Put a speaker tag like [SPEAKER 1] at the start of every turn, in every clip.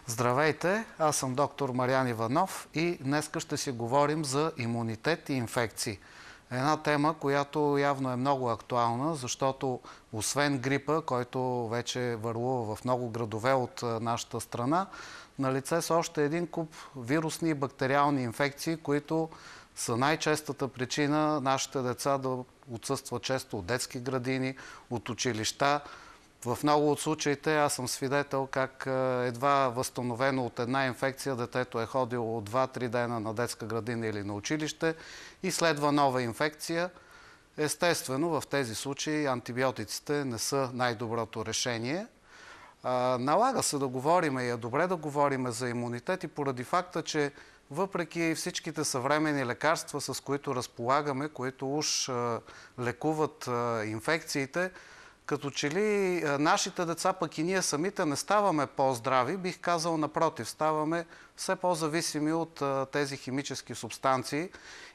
[SPEAKER 1] Здравейте, аз съм доктор Мариан Иванов и днеска ще си говорим за имунитет и инфекции. Една тема, която явно е много актуална, защото освен грипа, който вече върлува в много градове от нашата страна, налице са още един куп вирусни и бактериални инфекции, които са най-честата причина нашите деца да отсъстват често от детски градини, от училища. В много от случаите аз съм свидетел как едва възстановено от една инфекция детето е ходило 2-3 дена на детска градина или на училище и следва нова инфекция. Естествено, в тези случаи антибиотиците не са най-доброто решение. Налага се да говорим и е добре да говорим за имунитет и поради факта, че въпреки всичките съвременни лекарства, с които разполагаме, които уж лекуват инфекциите, като че ли нашите деца, пък и ние самите не ставаме по-здрави, бих казал напротив, ставаме все по-зависими от тези химически субстанции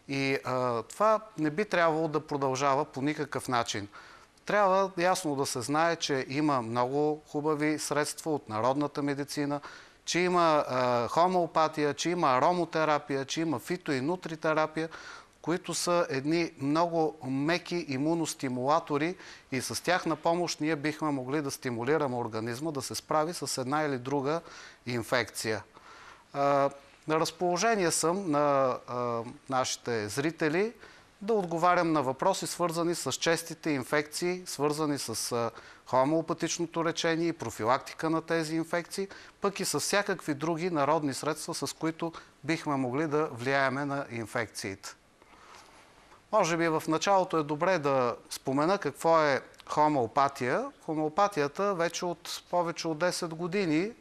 [SPEAKER 1] и това не би трябвало да продължава по никакъв начин. Трябва ясно да се знае, че има много хубави средства от народната медицина, че има хомеопатия, че има аромотерапия, че има фито- и нутритерапия, които са едни много меки имуностимулатори и с тяхна помощ ние бихме могли да стимулираме организма да се справи с една или друга инфекция. На разположение съм на нашите зрители да отговарям на въпроси, свързани с честите инфекции, свързани с хомеопатичното лечение и профилактика на тези инфекции, пък и с всякакви други народни средства, с които бихме могли да влияеме на инфекциите. Може би в началото е добре да спомена какво е хомеопатия. Хомеопатията вече от повече от 10 години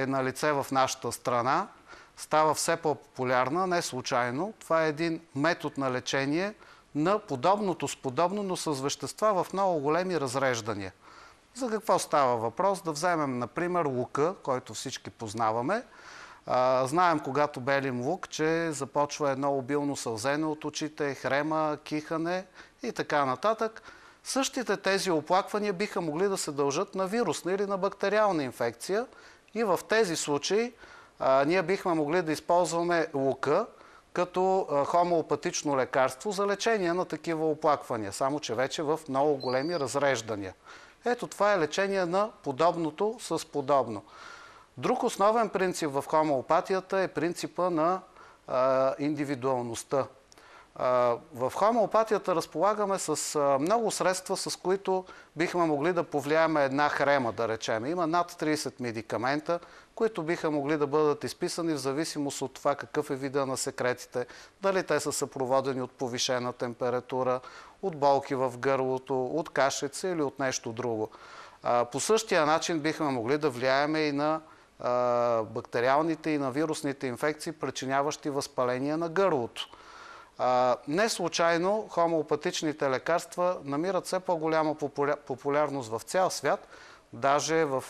[SPEAKER 1] е налице в нашата страна. Става все по-популярна, не случайно. Това е един метод на лечение на подобното с подобно, но с вещества в много големи разреждания. За какво става въпрос? Да вземем, например, лука, който всички познаваме. Знаем, когато белим лук, че започва едно обилно сълзене от очите, хрема, кихане и така нататък. Същите тези оплаквания биха могли да се дължат на вирусна или на бактериална инфекция и в тези случаи ние бихме могли да използваме лука като хомеопатично лекарство за лечение на такива оплаквания, само че вече в много големи разреждания. Ето това е лечение на подобното с подобно. Друг основен принцип в хомеопатията е принципа на индивидуалността. В хомеопатията разполагаме с много средства, с които бихме могли да повлияем една хрема, да речем. Има над 30 медикамента, които биха могли да бъдат изписани в зависимост от това какъв е вида на секретите, дали те са съпроводени от повишена температура, от болки в гърлото, от кашица или от нещо друго. По същия начин бихме могли да влияеме и на бактериалните и на вирусните инфекции, причиняващи възпаление на гърлото. Не случайно хомеопатичните лекарства намират все по-голяма популярност в цял свят. Даже в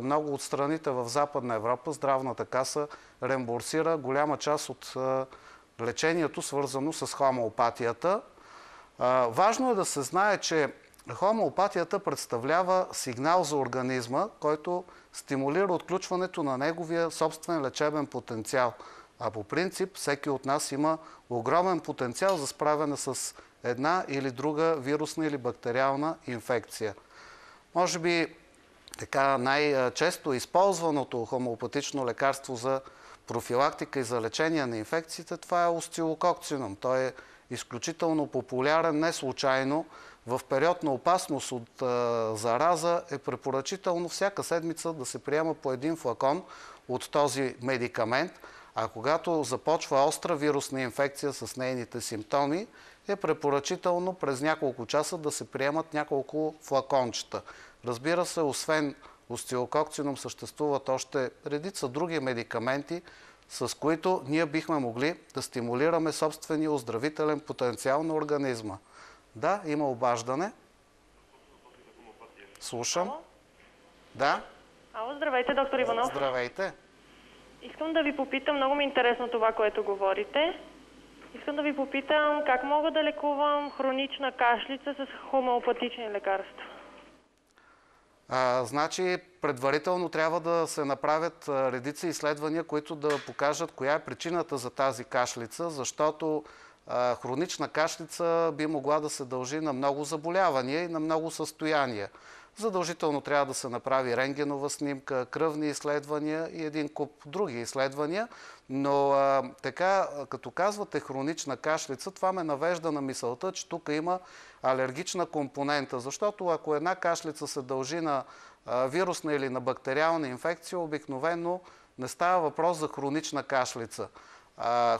[SPEAKER 1] много от страните в Западна Европа Здравната каса реимбурсира голяма част от лечението, свързано с хомеопатията. Важно е да се знае, че хомеопатията представлява сигнал за организма, който стимулира отключването на неговия собствен лечебен потенциал. А по принцип всеки от нас има огромен потенциал за справяне с една или друга вирусна или бактериална инфекция. Може би така най-често използваното хомеопатично лекарство за профилактика и за лечение на инфекциите, това е остеококцинум. Той е изключително популярен, не случайно. В период на опасност от зараза е препоръчително всяка седмица да се приема по един флакон от този медикамент, а когато започва остра вирусна инфекция с нейните симптоми, е препоръчително през няколко часа да се приемат няколко флакончета. Разбира се, освен остеококцинум съществуват още редица други медикаменти, с които ние бихме могли да стимулираме собствения оздравителен потенциал на организма. Да, има обаждане. Слушам.
[SPEAKER 2] Ало?
[SPEAKER 1] Да.
[SPEAKER 2] Ало, здравейте, доктор Иванов.
[SPEAKER 1] Здравейте.
[SPEAKER 2] Искам да ви попитам, много ми е интересно това, което говорите. Искам да ви попитам как мога да лекувам хронична кашлица с хомеопатични лекарства.
[SPEAKER 1] Значи предварително трябва да се направят редица изследвания, които да покажат коя е причината за тази кашлица, защото хронична кашлица би могла да се дължи на много заболявания и на много състояния. Задължително трябва да се направи рентгенова снимка, кръвни изследвания и един куп други изследвания, но така, като казвате хронична кашлица, това ме навежда на мисълта, че тук има алергична компонента, защото ако една кашлица се дължи на вирусна или на бактериална инфекция, обикновено не става въпрос за хронична кашлица.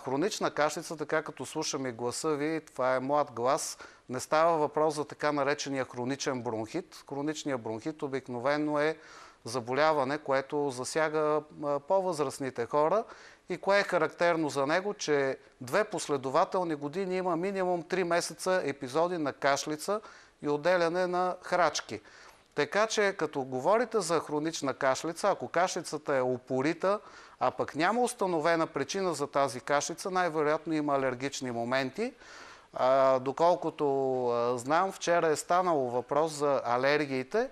[SPEAKER 1] Хронична кашлица, така като слушаме гласа ви, това е млад глас, не става въпрос за така наречения хроничен бронхит. Хроничният бронхит обикновено е заболяване, което засяга по-възрастните хора и кое е характерно за него, че 2 последователни години има минимум 3 месеца епизоди на кашлица и отделяне на храчки. Така че, като говорите за хронична кашлица, ако кашлицата е упорита, а пък няма установена причина за тази кашлица, най-вероятно има алергични моменти. Доколкото знам, вчера е станало въпрос за алергиите.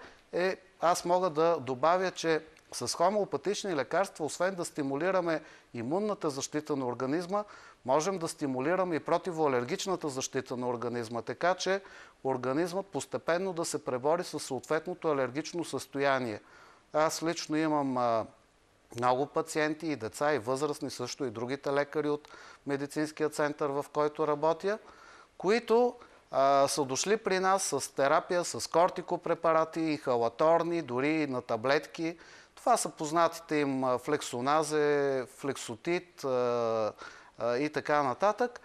[SPEAKER 1] Аз мога да добавя, че с хомеопатични лекарства, освен да стимулираме имунната защита на организма, можем да стимулираме и противоалергичната защита на организма, така че организмът постепенно да се пребори с съответното алергично състояние. Аз лично имам много пациенти, и деца, и възрастни, също и другите лекари от медицинския център, в който работя, които са дошли при нас с терапия, с кортикопрепарати, инхалаторни, дори на таблетки. Това са познатите им флексоназе, флексотид и така нататък.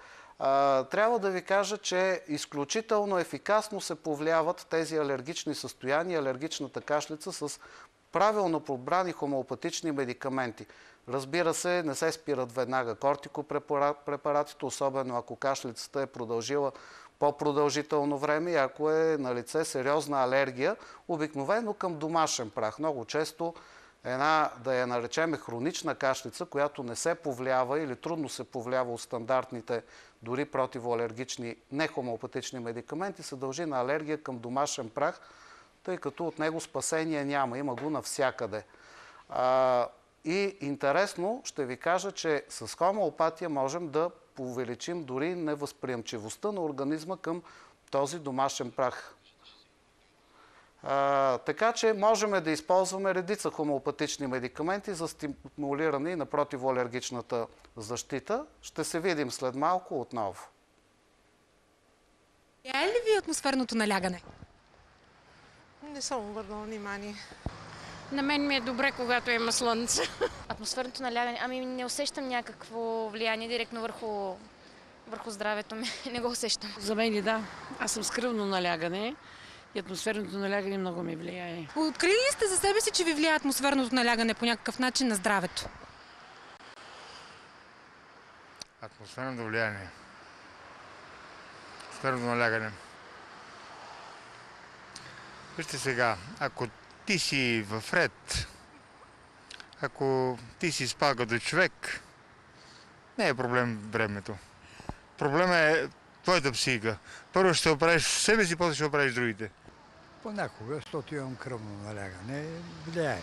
[SPEAKER 1] Трябва да ви кажа, че изключително ефикасно се повлияват тези алергични състояния, алергичната кашлица с правилно подбрани хомеопатични медикаменти. Разбира се, не се спират веднага кортикопрепаратите, особено ако кашлицата е продължила по-продължително време и ако е налице сериозна алергия, обикновено към домашен прах. Много често да я наречем хронична кашлица, която не се повлиява или трудно се повлиява от стандартните, дори противоалергични нехомеопатични медикаменти, се дължи на алергия към домашен прах, тъй като от него спасение няма, има го навсякъде. И интересно ще ви кажа, че с хомеопатия можем да увеличим дори невъзприемчивостта на организма към този домашен прах. Така че можем да използваме редица хомеопатични медикаменти за стимулиране на противоалергичната защита. Ще се видим след малко отново.
[SPEAKER 3] Влияе ли ви атмосферното налягане?
[SPEAKER 4] Не съм обърнала внимание.
[SPEAKER 5] На мен ми е добре, когато има слънце.
[SPEAKER 6] Атмосферното налягане, не усещам някакво влияние директно върху здравето ми. Не го усещам.
[SPEAKER 5] За мен да. Аз съм с кръвно налягане и атмосферното налягане много ми влияе.
[SPEAKER 3] Открили ли сте за себе си, че ви влияе атмосферното налягане по някакъв начин на здравето?
[SPEAKER 7] Атмосферното влияние. Атмосферното налягане. Вижте сега, ако ти си в ред, ако ти си спал като човек, не е проблем времето. Проблема е твоята психика. Първо ще оправиш себе си, после ще оправиш другите.
[SPEAKER 8] Понякога, защото имам кръвно налягане, влияе.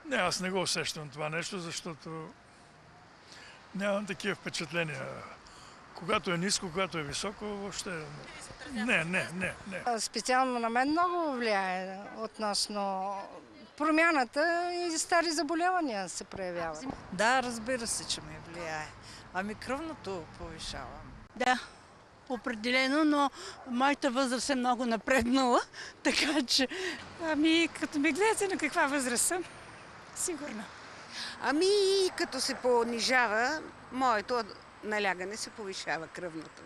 [SPEAKER 9] Не, аз не го усещам това нещо, защото нямам такива впечатления. Когато е ниско, когато е високо, въобще не.
[SPEAKER 4] Специално на мен много влияе относно промяната и стари заболявания се проявяват.
[SPEAKER 10] Да, разбира се, че ми влияе. Кръвното повишавам.
[SPEAKER 11] Да, определено, но моята възраст е много напреднала, така че, като ме гледате на каква възраст съм, сигурно.
[SPEAKER 12] Като се понижава, моето налягане се повишава, кръвното.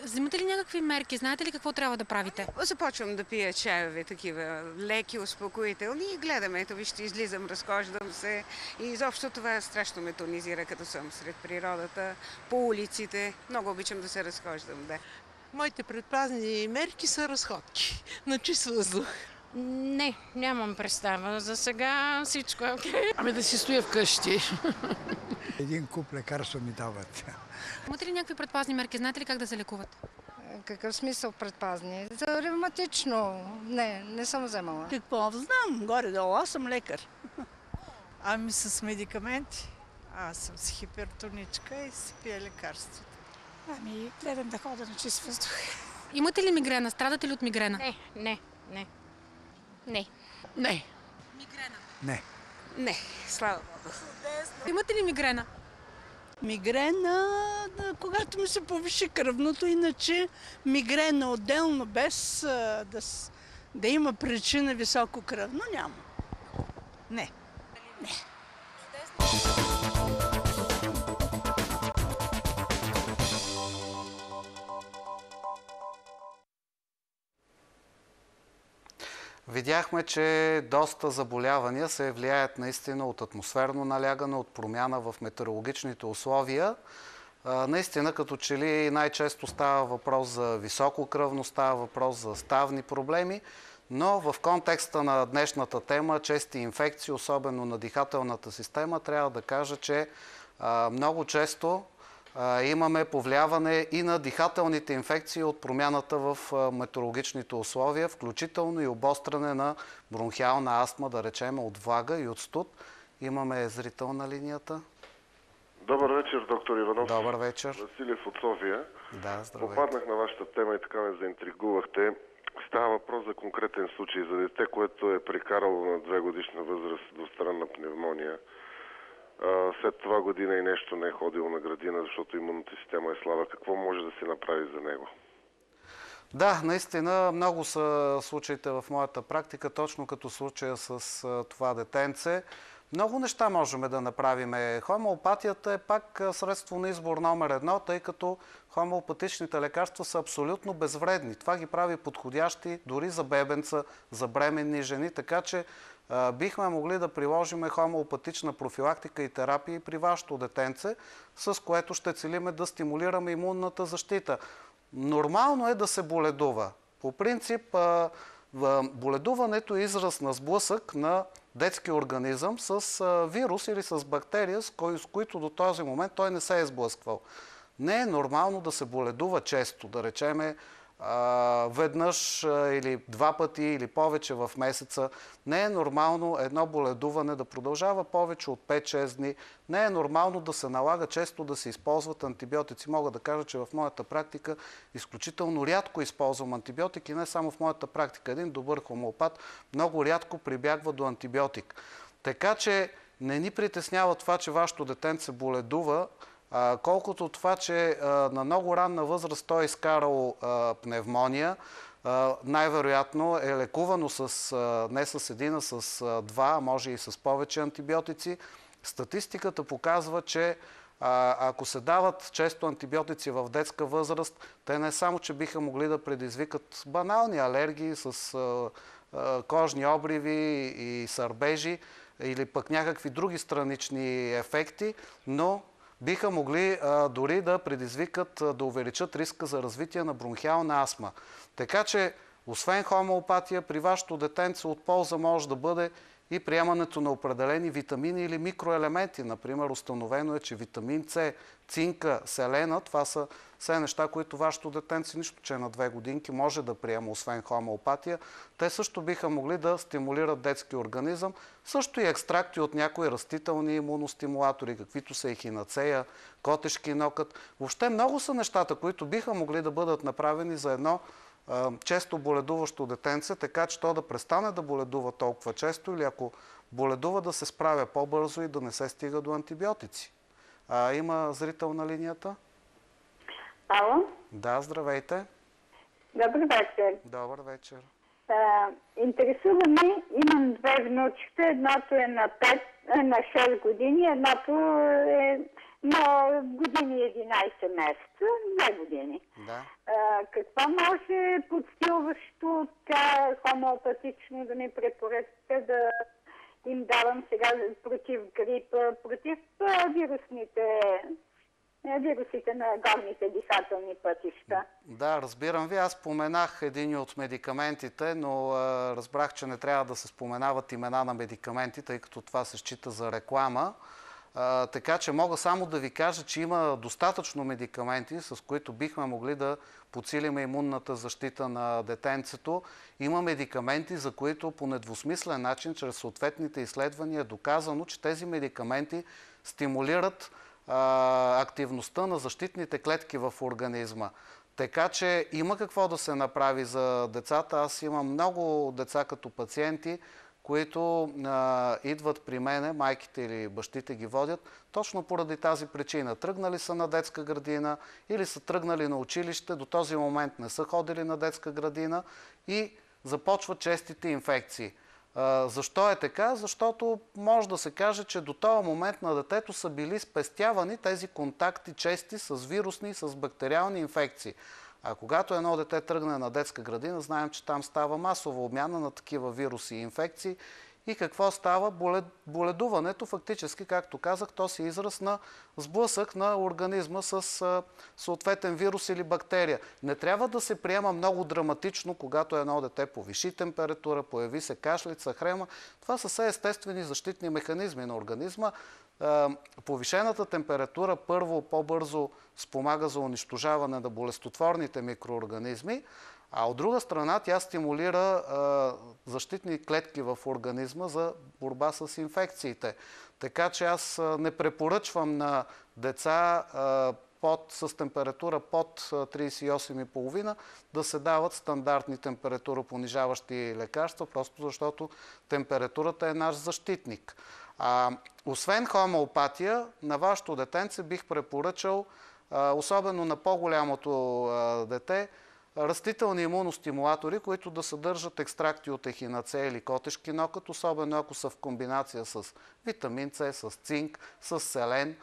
[SPEAKER 3] Взимате ли някакви мерки? Знаете ли какво трябва да правите?
[SPEAKER 12] Започвам да пия чайове, такива леки, успокоителни и гледаме. Ето вижте, излизам, разхождам се и изобщо това страшно ме тонизира, като съм сред природата, по улиците. Много обичам да се разхождам, да.
[SPEAKER 4] Моите предпазни мерки са разходки на чист въздух.
[SPEAKER 5] Не, нямам представа. За сега всичко е окей. Да си стоя вкъщи.
[SPEAKER 8] Един куп лекарства ми дават.
[SPEAKER 3] Имате ли някакви предпазни мерки? Знаете ли как да се лекуват?
[SPEAKER 4] Какъв смисъл предпазни? За ревматично. Не съм вземала.
[SPEAKER 11] Какво знам? Горе-долу. Аз съм лекар.
[SPEAKER 10] Ами с медикаменти. Аз съм с хипертоничка и си пия лекарството.
[SPEAKER 11] Ами, гледам да ходя на чист въздух.
[SPEAKER 3] Имате ли мигрена? Страдате ли от мигрена?
[SPEAKER 6] Не.
[SPEAKER 8] Не.
[SPEAKER 12] Не, слава Богу.
[SPEAKER 3] Имате ли мигрена?
[SPEAKER 11] Мигрена, когато ми се повиши кръвното, иначе мигрена отделно, без да има причина високо кръвно, няма.
[SPEAKER 10] Не.
[SPEAKER 1] Видяхме, че доста заболявания се влияят наистина от атмосферно налягане, от промяна в метеорологичните условия. Наистина, като че ли най-често става въпрос за високо кръвно, става въпрос за ставни проблеми, но в контекста на днешната тема, чести инфекции, особено на дихателната система, трябва да кажа, че много често имаме повлияване и на дихателните инфекции от промяната в метеорологичните условия, включително и обостряне на бронхиална астма, да речем, от влага и от студ. Имаме зрител на линията.
[SPEAKER 13] Добър вечер, доктор Иванов.
[SPEAKER 1] Добър вечер.
[SPEAKER 13] Василев от София.
[SPEAKER 1] Да, здравейте.
[SPEAKER 13] Попаднах на вашата тема и така ме заинтригувахте. Става въпрос за конкретен случай за дете, което е прекарало на 2-годишна възраст двустранна пневмония. След това година и нещо не е ходил на градина, защото имунната система е слаба. Какво може да се направи за него?
[SPEAKER 1] Да, наистина много са случаите в моята практика, точно като случая с това детенце. Много неща можем да направим. Хомеопатията е пак средство на избор номер 1, тъй като хомеопатичните лекарства са абсолютно безвредни. Това ги прави подходящи дори за бебенца, за бременни жени, така че бихме могли да приложим хомеопатична профилактика и терапия при вашето детенце, с което ще целиме да стимулираме имунната защита. Нормално е да се боледува. По принцип, боледуването е израз на сблъсък на детски организъм с вирус или с бактерия, с които до този момент той не се е сблъсквал. Не е нормално да се боледува често, да речеме веднъж или 2 пъти или повече в месеца. Не е нормално едно боледуване да продължава повече от 5-6 дни. Не е нормално да се налага често да се използват антибиотици. Мога да кажа, че в моята практика изключително рядко използвам антибиотики. Не само в моята практика. Един добър хомеопат много рядко прибягва до антибиотик. Така че не ни притеснява това, че вашето детенце боледува, колкото това, че на много ранна възраст той е изкарал пневмония, най-вероятно е лекувано не с един, а с 2, а може и с повече антибиотици. Статистиката показва, че ако се дават често антибиотици в детска възраст, те не само, че биха могли да предизвикат банални алергии с кожни обриви и сърбежи или пък някакви други странични ефекти, но биха могли дори да предизвикат, да увеличат риска за развитие на бронхиална астма. Така че, освен хомеопатия, при вашето детенце от полза може да бъде и приемането на определени витамини или микроелементи. Например, установено е, че витамин С, цинка, селена, това са все неща, които вашето детенце, нищо че е на 2 годинки, може да приема, освен хомеопатия. Те също биха могли да стимулират детски организъм. Също и екстракти от някои растителни имуностимулатори, каквито са ехинацея, котешки нокът. Въобще много са нещата, които биха могли да бъдат направени за едно често боледуващо детенце, така че то да престане да боледува толкова често или ако боледува да се справя по-бързо и да не се стига до антибиотици. Има зрител на линията?
[SPEAKER 14] Ало?
[SPEAKER 1] Да, здравейте.
[SPEAKER 14] Добър вечер.
[SPEAKER 1] Добър вечер.
[SPEAKER 14] Интересува ме, имам 2 внучета, едното е на 6 години, едното е на години 11 месеца, 2 години.
[SPEAKER 1] Да.
[SPEAKER 14] Какво може подстилващо хомеопатично да ми препоръчате да им давам сега против грипа, против вирусите на горните дихателни пътища?
[SPEAKER 1] Да, разбирам ви. Аз споменах един от медикаментите, но разбрах, че не трябва да се споменават имена на медикаменти, тъй като това се счита за реклама. Така че мога само да ви кажа, че има достатъчно медикаменти, с които бихме могли да подсилим имунната защита на детенцето. Има медикаменти, за които по недвусмислен начин, чрез съответните изследвания е доказано, че тези медикаменти стимулират активността на защитните клетки в организма. Така че има какво да се направи за децата. Аз имам много деца като пациенти, които идват при мене, майките или бащите ги водят, точно поради тази причина. Тръгнали са на детска градина или са тръгнали на училище, до този момент не са ходили на детска градина и започват честите инфекции. Защо е така? Защото може да се каже, че до този момент на детето са били спестявани тези контакти чести с вирусни и с бактериални инфекции. А когато едно дете тръгне на детска градина, знаем, че там става масова обмяна на такива вируси и инфекции. И какво става? Боледуването, фактически, както казах, то си израз на сблъсък на организма с съответен вирус или бактерия. Не трябва да се приема много драматично, когато едно дете повиши температура, появи се кашлица, хрема. Това са все естествени защитни механизми на организма. Повишената температура първо по-бързо спомага за унищожаване на болестотворните микроорганизми, а от друга страна тя стимулира защитни клетки в организма за борба с инфекциите. Така че аз не препоръчвам на деца с температура под 38,5 да се дават стандартни температуропонижаващи лекарства, просто защото температурата е наш защитник. Освен хомеопатия, на вашето детенце бих препоръчал, особено на по-голямото дете, растителни имуностимулатори, които да съдържат екстракти от ехинаце или котешки нокът, особено ако са в комбинация с витамин С, с цинк, с селен.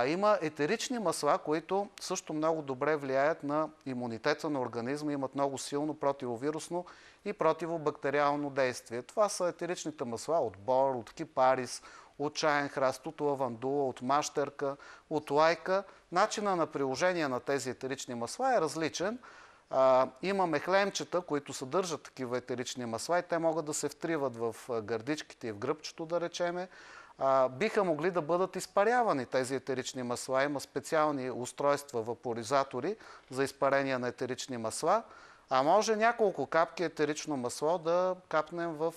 [SPEAKER 1] Има етерични масла, които също много добре влияят на имунитета на организма, имат много силно противовирусно и противобактериално действие. Това са етеричните масла от бор, от кипарис, от чаен храст, от лавандула, от мащерка, от лайка. Начина на приложение на тези етерични масла е различен. Имаме хлемчета, които съдържат такива етерични масла и те могат да се втриват в гърдичките и в гръбчето, да речеме. Биха могли да бъдат изпарявани тези етерични масла. Има специални устройства, вапоризатори за изпарение на етерични масла. А може няколко капки етерично масло да капнем в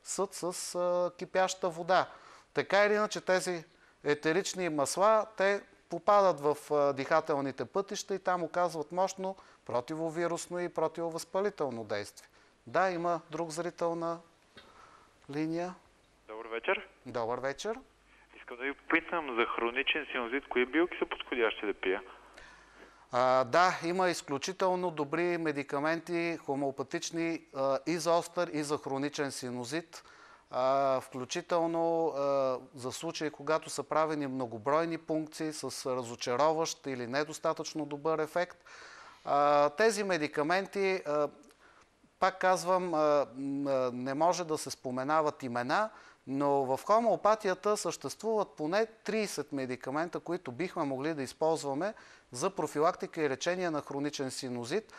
[SPEAKER 1] съд с кипяща вода. Така или иначе тези етерични масла, те попадат в дихателните пътища и там оказват мощно противовирусно и противовъзпалително действие. Да, има друг зрител на линия.
[SPEAKER 15] Добър вечер.
[SPEAKER 1] Добър вечер.
[SPEAKER 15] Искам да ви попитам за хроничен синузит. Кои билки са подходящи да пия?
[SPEAKER 1] Да, има изключително добри медикаменти, хомеопатични и за остър, и за хроничен синузит. Включително за случаи, когато са правени многобройни пункции с разочароващ или недостатъчно добър ефект. Тези медикаменти, пак казвам, не може да се споменават имена, но в хомеопатията съществуват поне 30 медикамента, които бихме могли да използваме за профилактика и лечение на хроничен синузит.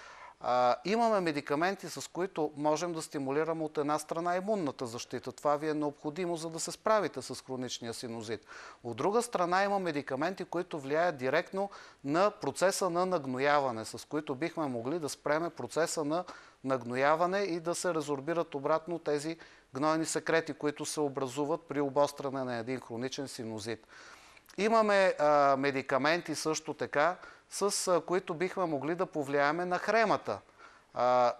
[SPEAKER 1] Имаме медикаменти, с които можем да стимулираме от една страна имунната защита. Това ви е необходимо, за да се справите с хроничния синузит. От друга страна има медикаменти, които влияят директно на процеса на нагнояване, с които бихме могли да спреме процеса на нагнояване и да се резорбират обратно тези гнойни секрети, които се образуват при обостряне на един хроничен синузит. Имаме медикаменти също така, с които бихме могли да повлияеме на хремата.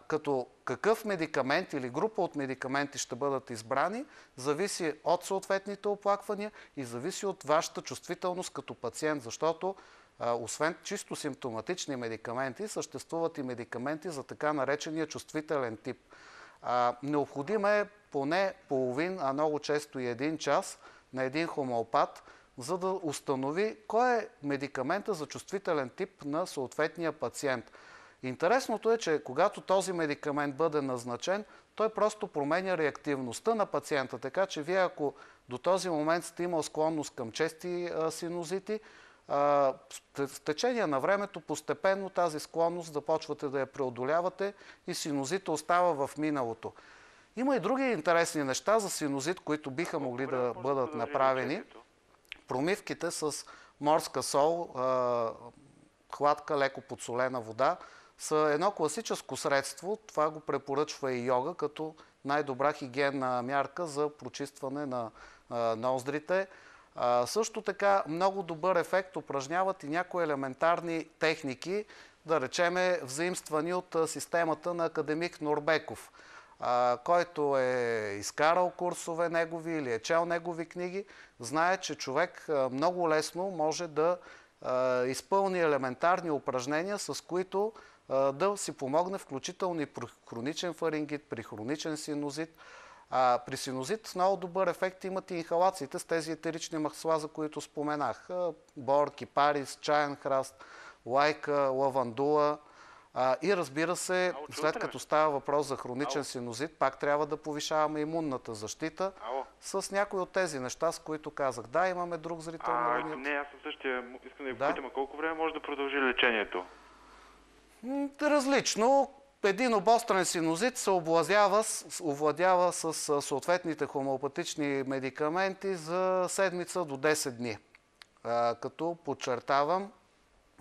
[SPEAKER 1] Като какъв медикамент или група от медикаменти ще бъдат избрани, зависи от съответните оплаквания и зависи от вашата чувствителност като пациент, защото освен чисто симптоматични медикаменти, съществуват и медикаменти за така наречения чувствителен тип. Необходим е поне половин, а много често и 1 час на един хомеопат, за да установи кой е медикамента за чувствителен тип на съответния пациент. Интересното е, че когато този медикамент бъде назначен, той просто променя реактивността на пациента. Така че вие, ако до този момент сте имал склонност към чести синузити, с течение на времето постепенно тази склонност започвате да я преодолявате и синузита остава в миналото. Има и други интересни неща за синузит, които биха могли да бъдат направени. Промивките с морска сол, хладка, леко подсолена вода са едно класическо средство. Това го препоръчва и йога като най-добра хигиенна мярка за прочистване на ноздрите. Също така много добър ефект упражняват и някои елементарни техники, да речеме взаимствани от системата на академик Норбеков, който е изкарал курсове негови или е чел негови книги, знае, че човек много лесно може да изпълни елементарни упражнения, с които да си помогне включително и при хроничен фарингит, при хроничен синузит. При синузит много добър ефект имат и инхалациите с тези етерични масла, за които споменах. Бор, кипарис, чаен храст, лайка, лавандула. И разбира се, след като става въпрос за хроничен синузит, пак трябва да повишаваме имунната защита с някои от тези неща, с които казах. Да, имаме друг зрител на линията.
[SPEAKER 15] Не, аз съм същия. Искам да ви попитам, колко време може да продължи лечението?
[SPEAKER 1] Различно. Един обострен синузит се овладява с съответните хомеопатични медикаменти за седмица до 10 дни. Като подчертавам,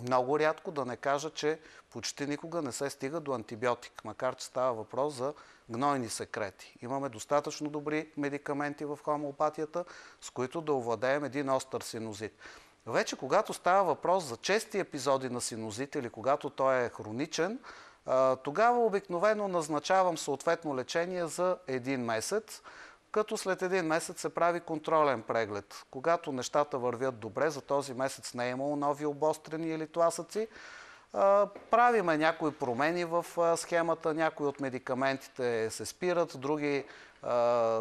[SPEAKER 1] много рядко, да не кажа, че почти никога не се стига до антибиотик, макар че става въпрос за гнойни секрети. Имаме достатъчно добри медикаменти в хомеопатията, с които да овладеем един остър синузит. Вече когато става въпрос за чести епизоди на синузит или когато той е хроничен, тогава обикновено назначавам съответно лечение за 1 месец, като след 1 месец се прави контролен преглед. Когато нещата вървят добре, за този месец не е имало нови обострени или тласъци, правиме някои промени в схемата, някои от медикаментите се спират, други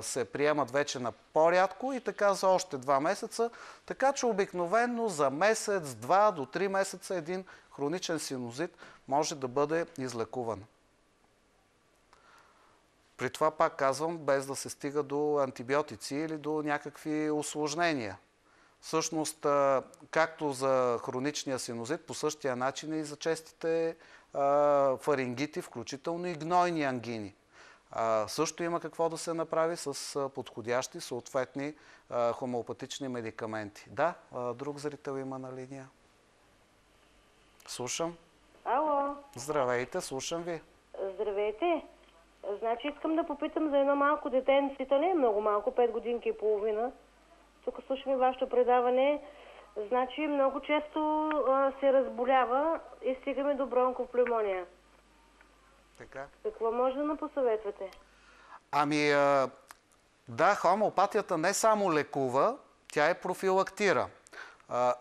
[SPEAKER 1] се приемат вече на по-рядко и така за още 2 месеца. Така че обикновено за месец, 2 до 3 месеца един хроничен синузит може да бъде излекуван. При това пак казвам, без да се стига до антибиотици или до някакви усложнения. Всъщност, както за хроничния синузит, по същия начин и за честите фарингити, включително и гнойни ангини. Също има какво да се направи с подходящи съответни хомеопатични медикаменти. Да, друг зрител има на линия. Слушам.
[SPEAKER 16] Ало.
[SPEAKER 1] Здравейте, слушам ви.
[SPEAKER 16] Здравейте. Значи искам да попитам за едно малко детенце, то не е много малко, 5 годинки и половина. Тук слушаме вашето предаване. Значи много често се разболява и стигаме до бронхопневмония.
[SPEAKER 1] Така.
[SPEAKER 16] Какво може да ме посъветвате?
[SPEAKER 1] Ами, да, хомеопатията не само лекува, тя е профилактира.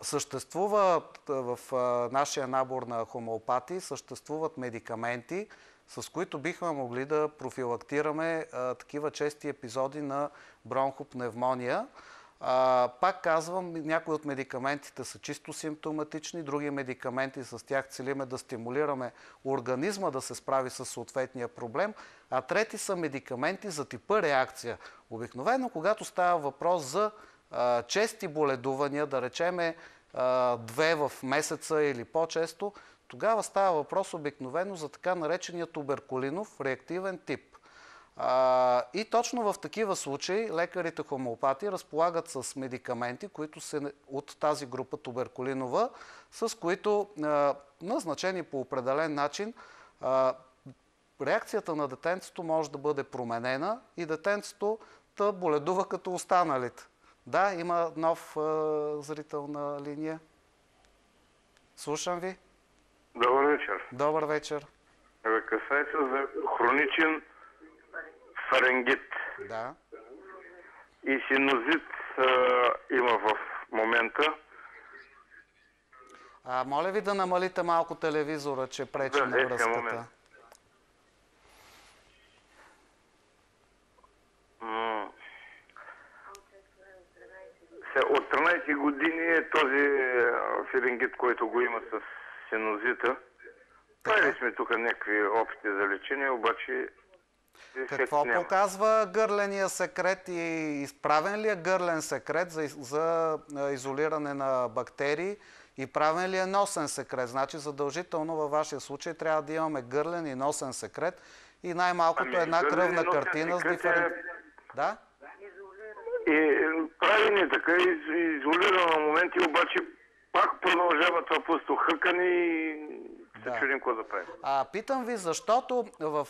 [SPEAKER 1] Съществуват в нашия набор на хомеопатии, съществуват медикаменти, с които бихме могли да профилактираме такива чести епизоди на бронхопневмония. Пак казвам, някои от медикаментите са чисто симптоматични, други медикаменти с тях целиме да стимулираме организма да се справи с съответния проблем, а трети са медикаменти за типа реакция. Обикновено, когато става въпрос за чести боледувания, да речеме 2 в месеца или по-често, тогава става въпрос обикновено за така наречения туберкулинов реактивен тип. И точно в такива случаи лекарите хомеопати разполагат с медикаменти, които са от тази група туберкулинова, с които назначени по определен начин реакцията на детенцето може да бъде променена и детенцето да боледува като останалите. Да, има нов зрител на линия. Слушам ви.
[SPEAKER 13] Добър вечер.
[SPEAKER 1] Добър вечер.
[SPEAKER 13] Касае се за хроничен фарингит.
[SPEAKER 1] Да.
[SPEAKER 13] И синузит има в момента.
[SPEAKER 1] Моля ви да намалите малко телевизора, че пречи на връзката.
[SPEAKER 13] От 13 години е този фарингит, който го има с синузита. Правили сме тук някакви опити за лечение, обаче...
[SPEAKER 1] Какво показва гърления секрет и изправен ли е гърлен секрет за изолиране на бактерии и правен ли е носен секрет? Значи задължително във вашия случай трябва да имаме гърлен и носен секрет и най-малкото една кръвна картина с диференциация. Да?
[SPEAKER 17] И прави ни така, изолирано на моменти, обаче пак продължава това пусто хъкане и се чудим какво да правим.
[SPEAKER 1] Питам ви, защото в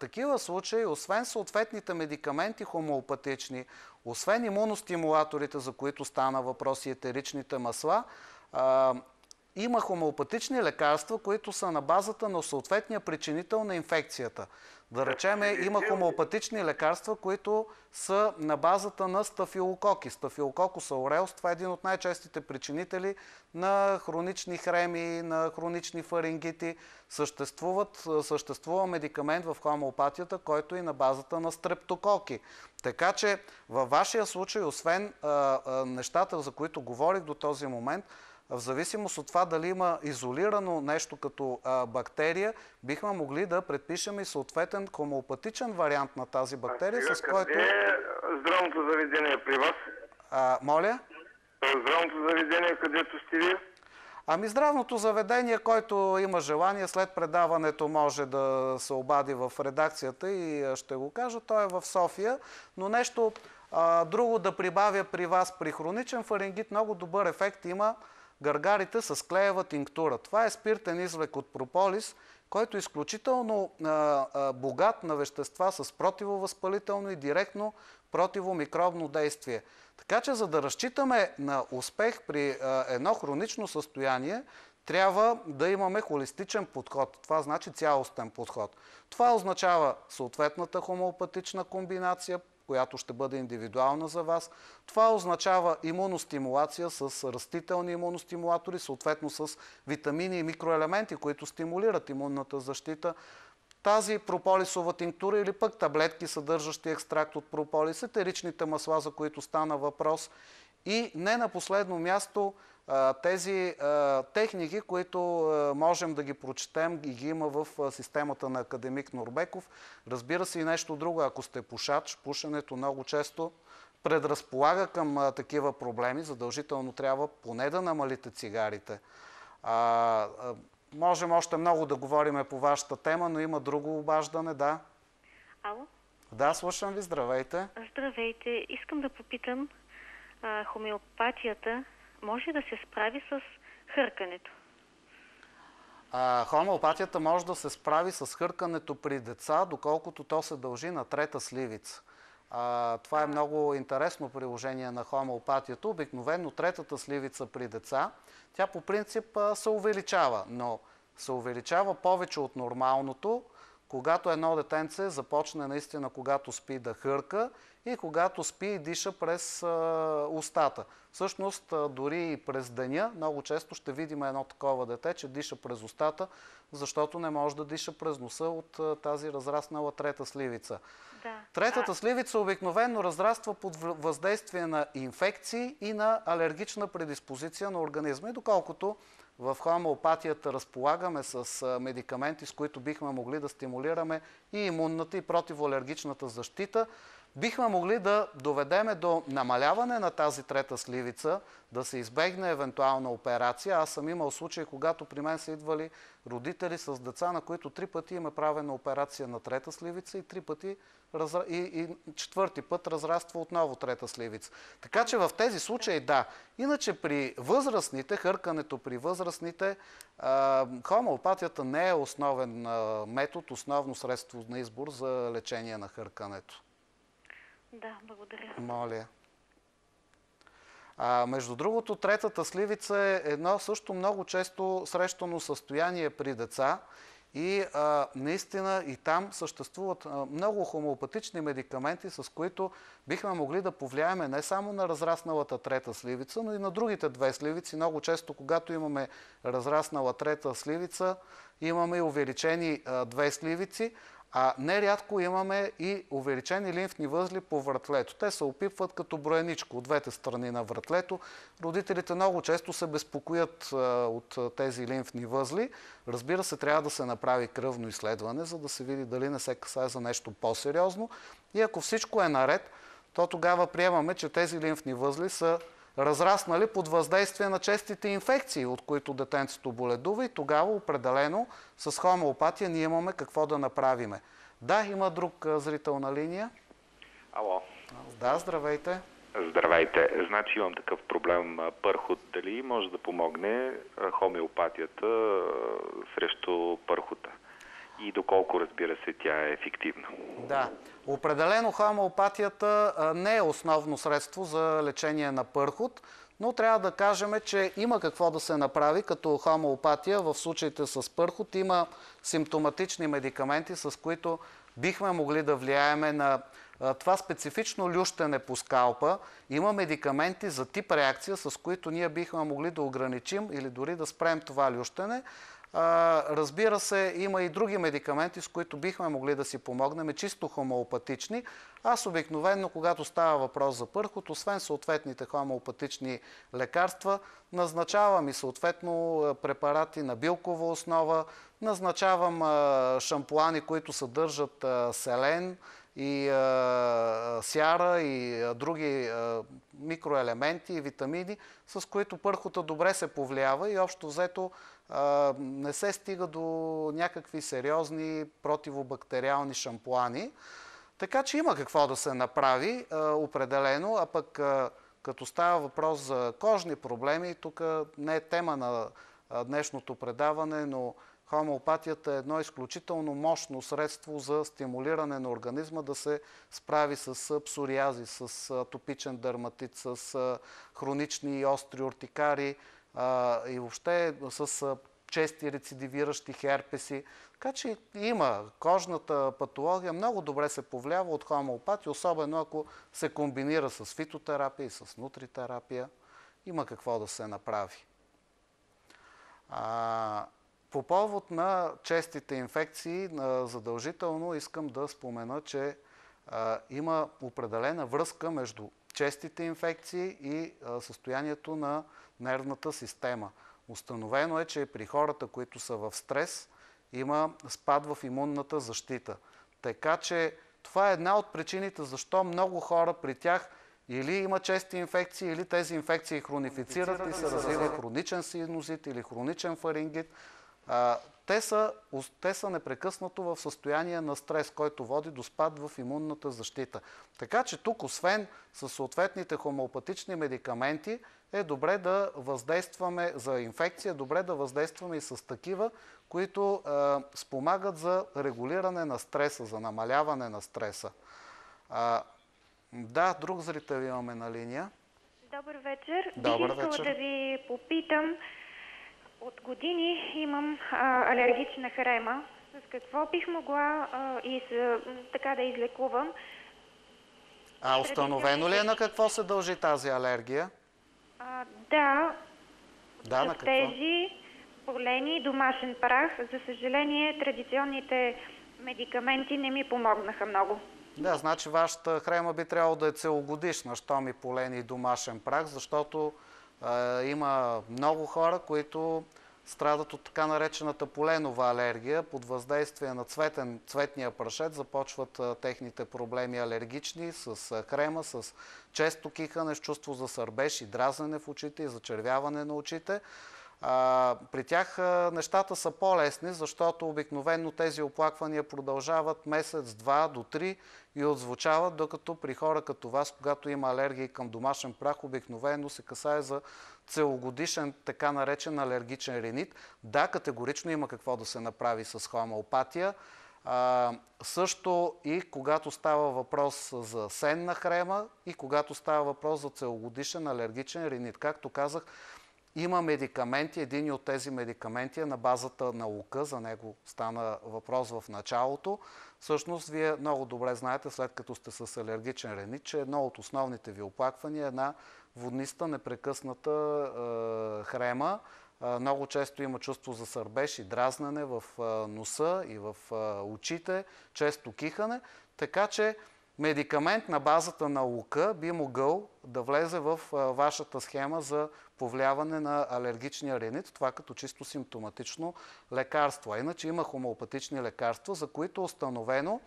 [SPEAKER 1] такива случаи, освен съответните медикаменти хомеопатични, освен имуностимулаторите, за които стана въпрос и етеричните масла, има хомеопатични лекарства, които са на базата на съответния причинител на инфекцията. Да речеме, има хомеопатични лекарства, които са на базата на стафилококи. Стафилококус ауреус, това е един от най-честите причинители на хронични хреми, на хронични фарингити. Съществува медикамент в хомеопатията, който е на базата на стрептококи. Така че във вашия случай, освен нещата, за които говорих до този момент, в зависимост от това дали има изолирано нещо като бактерия, бихме могли да предпишем и съответен хомеопатичен вариант на тази бактерия, с който...
[SPEAKER 17] Къде е здравното заведение при вас?
[SPEAKER 1] Моля?
[SPEAKER 17] Здравното заведение, където сте вие?
[SPEAKER 1] Здравното заведение, който има желание, след предаването може да се обади в редакцията и ще го кажа. Той е в София, но нещо друго да прибавя при вас. При хроничен фарингит много добър ефект има гаргарите с клеева тинктура. Това е спиртен извлек от прополис, който е изключително богат на вещества с противовъзпалително и директно противомикробно действие. Така че, за да разчитаме на успех при едно хронично състояние, трябва да имаме холистичен подход. Това значи цялостен подход. Това означава съответната хомеопатична комбинация, която ще бъде индивидуална за вас. Това означава имуностимулация с растителни имуностимулатори, съответно с витамини и микроелементи, които стимулират имунната защита. Тази прополисова тинктура или пък таблетки, съдържащи екстракт от прополис, етеричните масла, за които стана въпрос. И не на последно място тези техники, които можем да ги прочетем и ги има в системата на академик Норбеков. Разбира се и нещо друго, ако сте пушач, пушенето много често предразполага към такива проблеми. Задължително трябва поне да намалите цигарите. Можем още много да говорим по вашата тема, но има друго обаждане, да.
[SPEAKER 18] Ало?
[SPEAKER 1] Да, слушам ви, здравейте.
[SPEAKER 18] Здравейте, искам да попитам, хомеопатията може да се справи с хъркането?
[SPEAKER 1] Хомеопатията може да се справи с хъркането при деца, доколкото то се дължи на трета сливица. Това е много интересно приложение на хомеопатията. Обикновено третата сливица при деца, тя по принцип се увеличава, но се увеличава повече от нормалното, когато едно детенце започне наистина, когато спи, да хърка и когато спи и диша през устата. Всъщност, дори и през деня, много често ще видим едно такова дете, че диша през устата, защото не може да диша през носа от тази разраснала трета сливица.
[SPEAKER 18] Да.
[SPEAKER 1] Третата сливица обикновено разраства под въздействие на инфекции и на алергична предиспозиция на организма. И доколкото в хомеопатията разполагаме с медикаменти, с които бихме могли да стимулираме и имунната, и противоалергичната защита, бихме могли да доведеме до намаляване на тази трета сливица, да се избегне евентуална операция. Аз съм имал случаи, когато при мен са идвали родители с деца, на които 3 пъти им е правена операция на трета сливица и четвърти път разраства отново трета сливица. Така че в тези случаи да. Иначе при възрастните, хъркането при възрастните, хомеопатията не е основен метод, основно средство на избор за лечение на хъркането.
[SPEAKER 18] Да, благодаря.
[SPEAKER 1] Моля. Между другото, третата сливица е едно също много често срещано състояние при деца и наистина и там съществуват много хомеопатични медикаменти, с които бихме могли да повлияем не само на разрасналата трета сливица, но и на другите две сливици. Много често, когато имаме разраснала трета сливица, имаме и увеличени две сливици, нерядко имаме и увеличени лимфни възли по вратлето. Те се опипват като броеничко от двете страни на вратлето. Родителите много често се безпокоят от тези лимфни възли. Разбира се, трябва да се направи кръвно изследване, за да се види дали не се касае за нещо по-сериозно. И ако всичко е наред, то тогава приемаме, че тези лимфни възли са разраснали под въздействие на честите инфекции, от които детенцето боледува, и тогава определено с хомеопатия ние имаме какво да направиме. Да, има друг зрител на линия.
[SPEAKER 19] Ало.
[SPEAKER 1] Да, здравейте.
[SPEAKER 15] Здравейте. Значи имам такъв проблем пърхот. Дали може да помогне хомеопатията срещу пърхота? И доколко, разбира се, тя е ефективна?
[SPEAKER 1] Да. Определено хомеопатията не е основно средство за лечение на пърхот, но трябва да кажем, че има какво да се направи като хомеопатия. В случаите с пърхот има симптоматични медикаменти, с които бихме могли да влияеме на това специфично лющене по скалпа. Има медикаменти за тип реакция, с които ние бихме могли да ограничим или дори да спрем това лющене. Разбира се, има и други медикаменти, с които бихме могли да си помогнем, чисто хомеопатични. Аз обикновено, когато става въпрос за пърхот, освен съответните хомеопатични лекарства, назначавам и съответно препарати на билкова основа, назначавам шампуани, които съдържат селен и сяра и други микроелементи и витамини, с които пърхота добре се повлиява и общо взето не се стига до някакви сериозни противобактериални шампуани. Така че има какво да се направи определено, а пък като става въпрос за кожни проблеми, тук не е тема на днешното предаване, но хомеопатията е едно изключително мощно средство за стимулиране на организма да се справи с псориази, с атопичен дерматит, с хронични и остри уртикари и въобще с чести рецидивиращи херпеси. Така че има кожната патология, много добре се повлиява от хомеопатия, особено ако се комбинира с фитотерапия и с нутритерапия. Има какво да се направи. По повод на честите инфекции, задължително искам да спомена, че има определена връзка между честите инфекции и състоянието на нервната система. Установено е, че при хората, които са в стрес, има спад в имунната защита. Така че това е една от причините, защо много хора при тях или има чести инфекции, или тези инфекции хронифицират и се развива хроничен синузит или хроничен фарингит. Те са непрекъснато в състояние на стрес, който води до спад в имунната защита. Така че тук, освен със съответните хомеопатични медикаменти, е добре да въздействаме за инфекция, добре да въздействаме и с такива, които спомагат за регулиране на стреса, за намаляване на стреса. Да, друг зрител имаме на линия.
[SPEAKER 18] Добър вечер.
[SPEAKER 1] Добър
[SPEAKER 18] Бих искала
[SPEAKER 1] вечер.
[SPEAKER 18] да ви попитам. От години имам алергична хрема. С какво бих могла така да излекувам?
[SPEAKER 1] Установено ли е на какво се дължи тази алергия?
[SPEAKER 18] Да,
[SPEAKER 1] Да, на какво?
[SPEAKER 18] стежи, полени, домашен прах. За съжаление, традиционните медикаменти не ми помогнаха много.
[SPEAKER 1] Да, значи вашата хрема би трябвало да е целогодишна, щом и полени и домашен прах, защото има много хора, които страдат от така наречената поленова алергия. Под въздействие на цветния прашет започват техните проблеми алергични с хрема, с често кихане, с чувство за сърбеж и дразнене в очите и зачервяване на очите. При тях нещата са по-лесни, защото обикновено тези оплаквания продължават месец, 2 до 3 и отзвучават, докато при хора като вас, когато има алергии към домашен прах, обикновено се касае за целогодишен, така наречен алергичен ринит. Да, категорично има какво да се направи с хомеопатия. Също и когато става въпрос за сенна хрема и когато става въпрос за целогодишен алергичен ринит. Както казах, има медикаменти, един от тези медикаменти е на базата на лука, за него стана въпрос в началото. Всъщност, вие много добре знаете, след като сте с алергичен ринит, че едно от основните ви оплаквания е една водниста, непрекъсната хрема. Много често има чувство за сърбеж и дразнене в носа и в очите, често кихане, така че медикамент на базата на лука би могъл да влезе в вашата схема за повлияване на алергичния ринит, това като чисто симптоматично лекарство. А иначе има хомеопатични лекарства, за които е установено,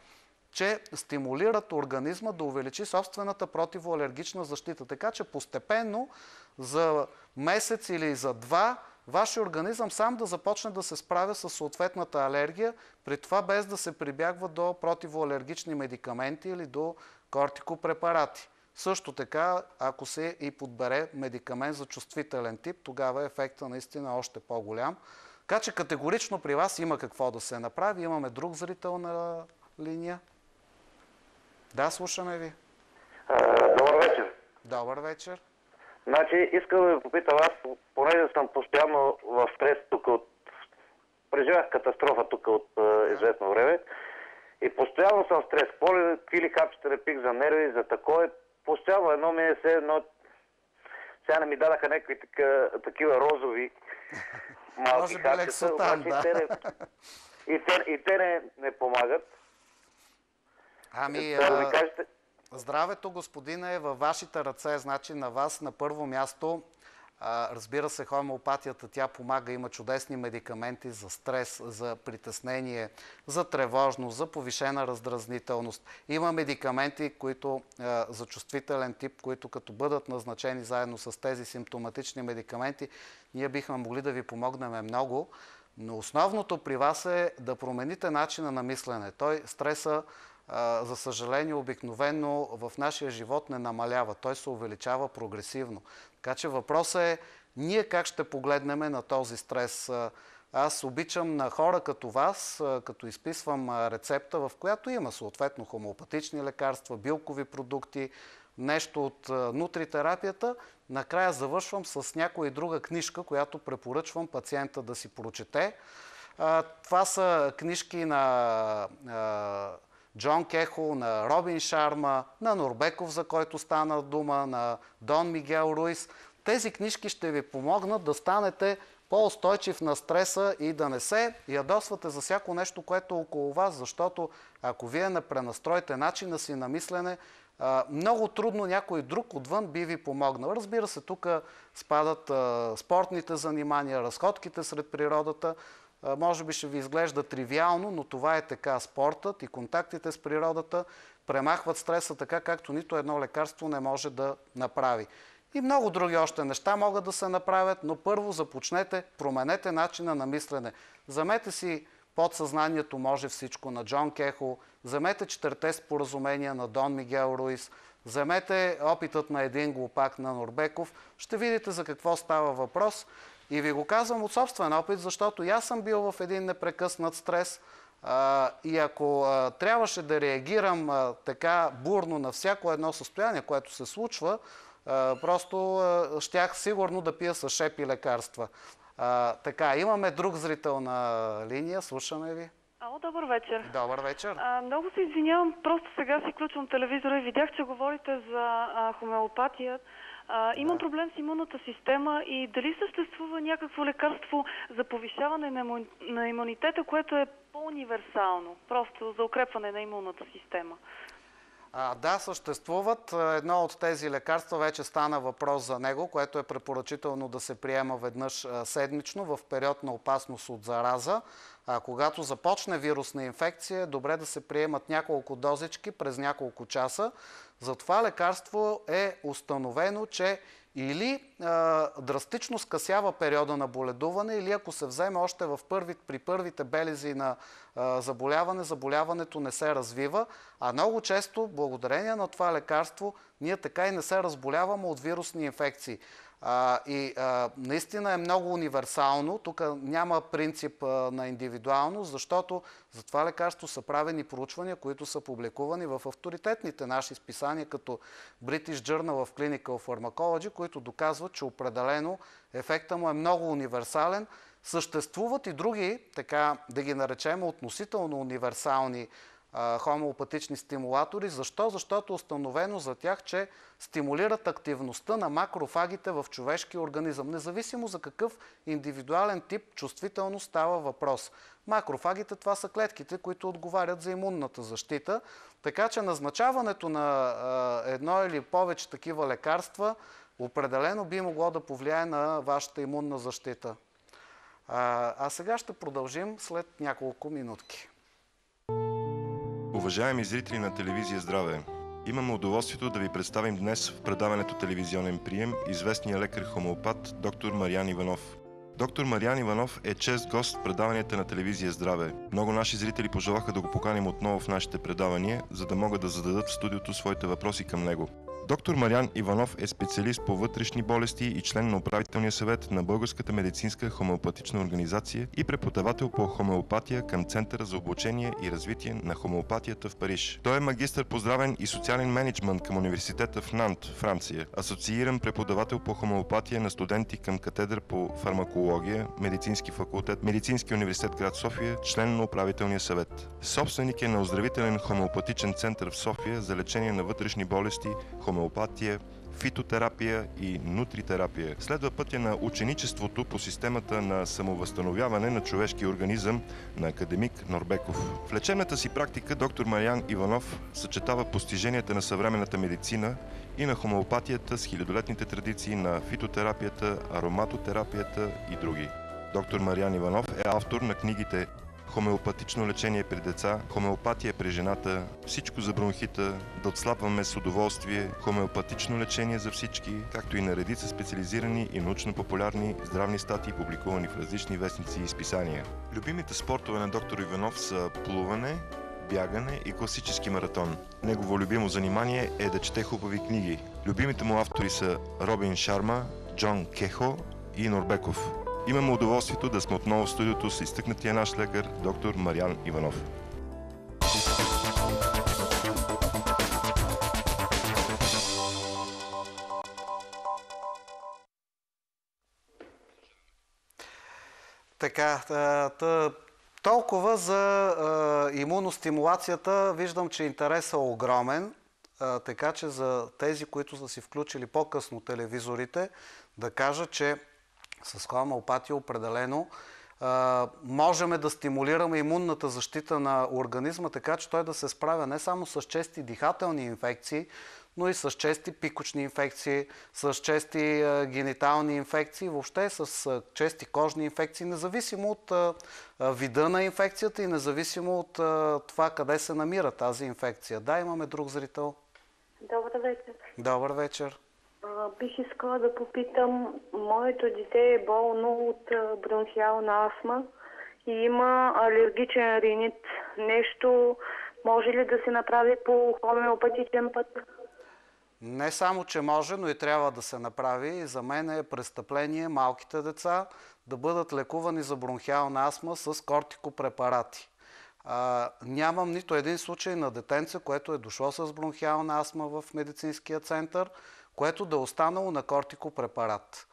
[SPEAKER 1] че стимулират организма да увеличи собствената противоалергична защита. Така че постепенно за месец или за 2 вашия организъм сам да започне да се справя с съответната алергия, при това без да се прибягва до противоалергични медикаменти или до кортикопрепарати. Също така, ако се и подбере медикамент за чувствителен тип, тогава ефектът наистина е още по-голям. Така че категорично при вас има какво да се направи. Имаме друг зрител на линия. Да, слушаме ви.
[SPEAKER 19] Добър вечер.
[SPEAKER 1] Добър вечер.
[SPEAKER 19] Значи, искам да ви попитам, аз, понеже съм постоянно в стрес тук преживях катастрофа тук от известно време и постоянно съм в стрес. Какви ли хапчета не пих за нерви, за такова. Постоянно едно ми е все едно. Сега не ми дадаха някакви такива розови малки хапчета, обаче и те не помагат.
[SPEAKER 1] Ами,
[SPEAKER 19] да ми кажете...
[SPEAKER 1] Здравето, господине, е във вашите ръце. Значи на вас на първо място, разбира се, хомеопатията, тя помага, има чудесни медикаменти за стрес, за притеснение, за тревожност, за повишена раздразнителност. Има медикаменти, които за чувствителен тип, които като бъдат назначени заедно с тези симптоматични медикаменти, ние бихме могли да ви помогнем много. Но основното при вас е да промените начина на мислене. Стреса, за съжаление, обикновено в нашия живот не намалява. Той се увеличава прогресивно. Така че въпросът е ние как ще погледнем на този стрес. Аз обичам на хора като вас, като изписвам рецепта, в която има съответно хомеопатични лекарства, билкови продукти, нещо от нутритерапията, накрая завършвам с някоя друга книжка, която препоръчвам пациента да си прочете. Това са книжки на Джон Кехо, на Робин Шарма, на Норбеков, за който стана дума, на Дон Мигел Руис. Тези книжки ще ви помогнат да станете по-устойчив на стреса и да не се ядосвате за всяко нещо, което е около вас, защото ако вие не пренастроите начина си на мислене, много трудно някой друг отвън би ви помогнал. Разбира се, тук спадат спортните занимания, разходките сред природата. Може би ще ви изглежда тривиално, но това е така. Спортът и контактите с природата премахват стреса така, както нито едно лекарство не може да направи. И много други още неща могат да се направят, но първо започнете, променете начина на мислене. Вземете си Подсъзнанието може всичко на Джон Кехо, вземете 4-те споразумения на Дон Мигел Руис, вземете опитът на един глупак на Норбеков, ще видите за какво става въпрос. И ви го казвам от собствен опит, защото и аз съм бил в един непрекъснат стрес и ако трябваше да реагирам така бурно на всяко едно състояние, което се случва, просто щях сигурно да пия с шепи лекарства. Така, имаме друг зрител на линия, слушаме ви.
[SPEAKER 2] Ало, добър вечер.
[SPEAKER 1] Добър вечер.
[SPEAKER 2] Много се извинявам, просто сега си включвам телевизора и видях, че говорите за хомеопатия. Имам проблем с имунната система и дали съществува някакво лекарство за повишаване на имунитета, което е по-универсално, просто за укрепване на имунната система?
[SPEAKER 1] Да, съществуват. Едно от тези лекарства, вече стана въпрос за него, което е препоръчително да се приема веднъж седмично в период на опасност от зараза. Когато започне вирусна инфекция, е добре да се приемат няколко дозички през няколко часа. За това лекарство е установено, че или драстично скъсява периода на боледуване, или ако се вземе още при първите белези на заболяването не се развива, а много често, благодарение на това лекарство, ние така и не се разболяваме от вирусни инфекции. Наистина е много универсално, тук няма принцип на индивидуалност, защото за това лекарство са правени проучвания, които са публикувани в авторитетните наши списания, като British Journal of Clinical Pharmacology, които доказват, че определено ефектът му е много универсален. Съществуват и други, така да ги наречем, относително универсални хомеопатични стимулатори. Защо? Защото е установено за тях, че стимулират активността на макрофагите в човешкия организъм, независимо за какъв индивидуален тип чувствителност става въпрос. Макрофагите, това са клетките, които отговарят за имунната защита, така че назначаването на едно или повече такива лекарства определено би могло да повлияе на вашата имунна защита. А сега ще продължим след няколко минутки.
[SPEAKER 20] Уважаеми зрители на телевизия Здраве, имаме удоволствието да ви представим днес в предаването Телевизионен прием известния лекар-хомеопат доктор Мариан Иванов. Доктор Мариан Иванов е чест гост в предаванията на телевизия Здраве. Много наши зрители пожелаха да го поканим отново в нашите предавания, за да могат да зададат в студиото своите въпроси към него. Доктор Мариан Иванов е специалист по вътрешни болести и член на управителния съвет на Българската медицинска хомеопатична организация и преподавател по хомеопатия към Центъра за обучение и развитие на хомеопатията в Париж. Той е магистър по здравен и социален мениджмънт към университета в Нант, Франция, асоцииран преподавател по хомеопатия на студенти към катедра по фармакология, медицински факултет, Медицински университет град София, член на управителния съвет. Собственик е на оздравителен хомеопатичен център в София за лечение на вътрешни болести, хомеопатия, фитотерапия и нутритерапия. Следва пътя на ученичеството по системата на самовъзстановяване на човешкия организъм на академик Норбеков. В лечебната си практика доктор Мариан Иванов съчетава постиженията на съвременната медицина и на хомеопатията с хилядолетните традиции на фитотерапията, ароматотерапията и други. Доктор Мариан Иванов е автор на книгите "Хомеопатично лечение при деца", "Хомеопатия при жената", "Всичко за бронхита", "Да отслабваме с удоволствие", "Хомеопатично лечение за всички", както и на редица специализирани и научно-популярни здравни статии, публикувани в различни вестници и изписания. Любимите спортове на доктор Иванов са плуване, бягане и класически маратон. Негово любимо занимание е да чете хубави книги. Любимите му автори са Робин Шарма, Джон Кехо и Норбеков. Имаме удоволствието да сме отново в студиото с изтъкнатия наш лекар, доктор Мариан Иванов.
[SPEAKER 1] Така, толкова за имуностимулацията. Виждам, че интересът е огромен, така че за тези, които са си включили по-късно телевизорите, да кажа, че с хомеопатия определено можем да стимулираме имунната защита на организма, така че той да се справя не само с чести дихателни инфекции, но и с чести пикочни инфекции, с чести генитални инфекции, въобще с чести кожни инфекции, независимо от вида на инфекцията и независимо от това къде се намира тази инфекция. Да, имаме друг зрител.
[SPEAKER 21] Добър вечер.
[SPEAKER 1] Добър вечер.
[SPEAKER 21] Бих искала да попитам, моето дете е болно от бронхиална астма и има алергичен ринит. Нещо може ли да се направи по хомеопатичен път?
[SPEAKER 1] Не само, че може, но и трябва да се направи. И за мен е престъпление малките деца да бъдат лекувани за бронхиална астма с кортикопрепарати. Нямам нито един случай на детенце, което е дошло с бронхиална астма в медицинския център, което да е останало на кортикопрепарат.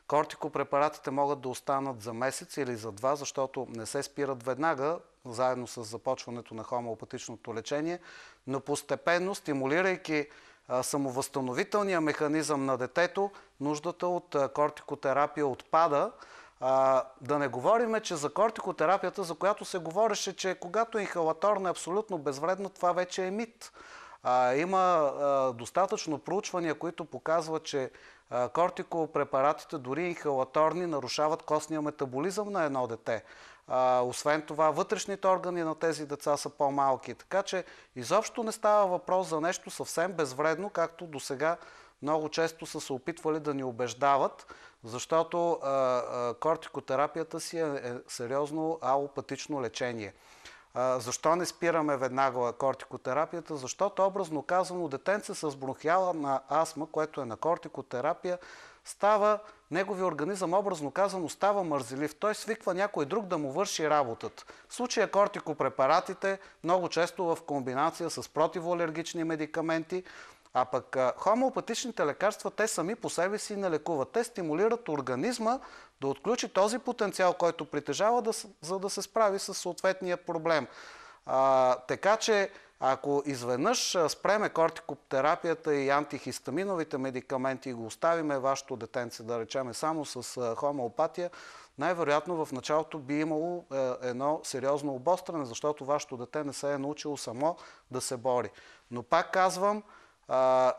[SPEAKER 1] Кортикопрепаратите могат да останат за месец или за два, защото не се спират веднага, заедно с започването на хомеопатичното лечение, но постепенно, стимулирайки самовъзстановителния механизъм на детето, нуждата от кортикотерапия отпада. Да не говорим, че за кортикотерапията, за която се говореше, че когато инхалаторна е абсолютно безвредна, това вече е мит. Има достатъчно проучвания, които показват, че кортикопрепаратите, дори инхалаторни, нарушават костния метаболизъм на едно дете. Освен това, вътрешните органи на тези деца са по-малки. Така че изобщо не става въпрос за нещо съвсем безвредно, както досега много често са се опитвали да ни убеждават, защото кортикотерапията си е сериозно алопатично лечение. Защо не спираме веднага кортикотерапията? Защото, образно казано, детенце с бронхиална астма, което е на кортикотерапия, неговия организъм, образно казано, става мързелив. Той свиква някой друг да му върши работата. В случая кортикопрепаратите, много често в комбинация с противоалергични медикаменти, а пък хомеопатичните лекарства, те сами по себе си не лекуват. Те стимулират организма да отключи този потенциал, който притежава, за да се справи с съответния проблем. Така че, ако изведнъж спреме кортикотерапията и антихистаминовите медикаменти и го оставиме вашето детенце, да речеме, само с хомеопатия, най-вероятно в началото би имало едно сериозно обостряне, защото вашето дете не се е научило само да се бори. Но пак казвам,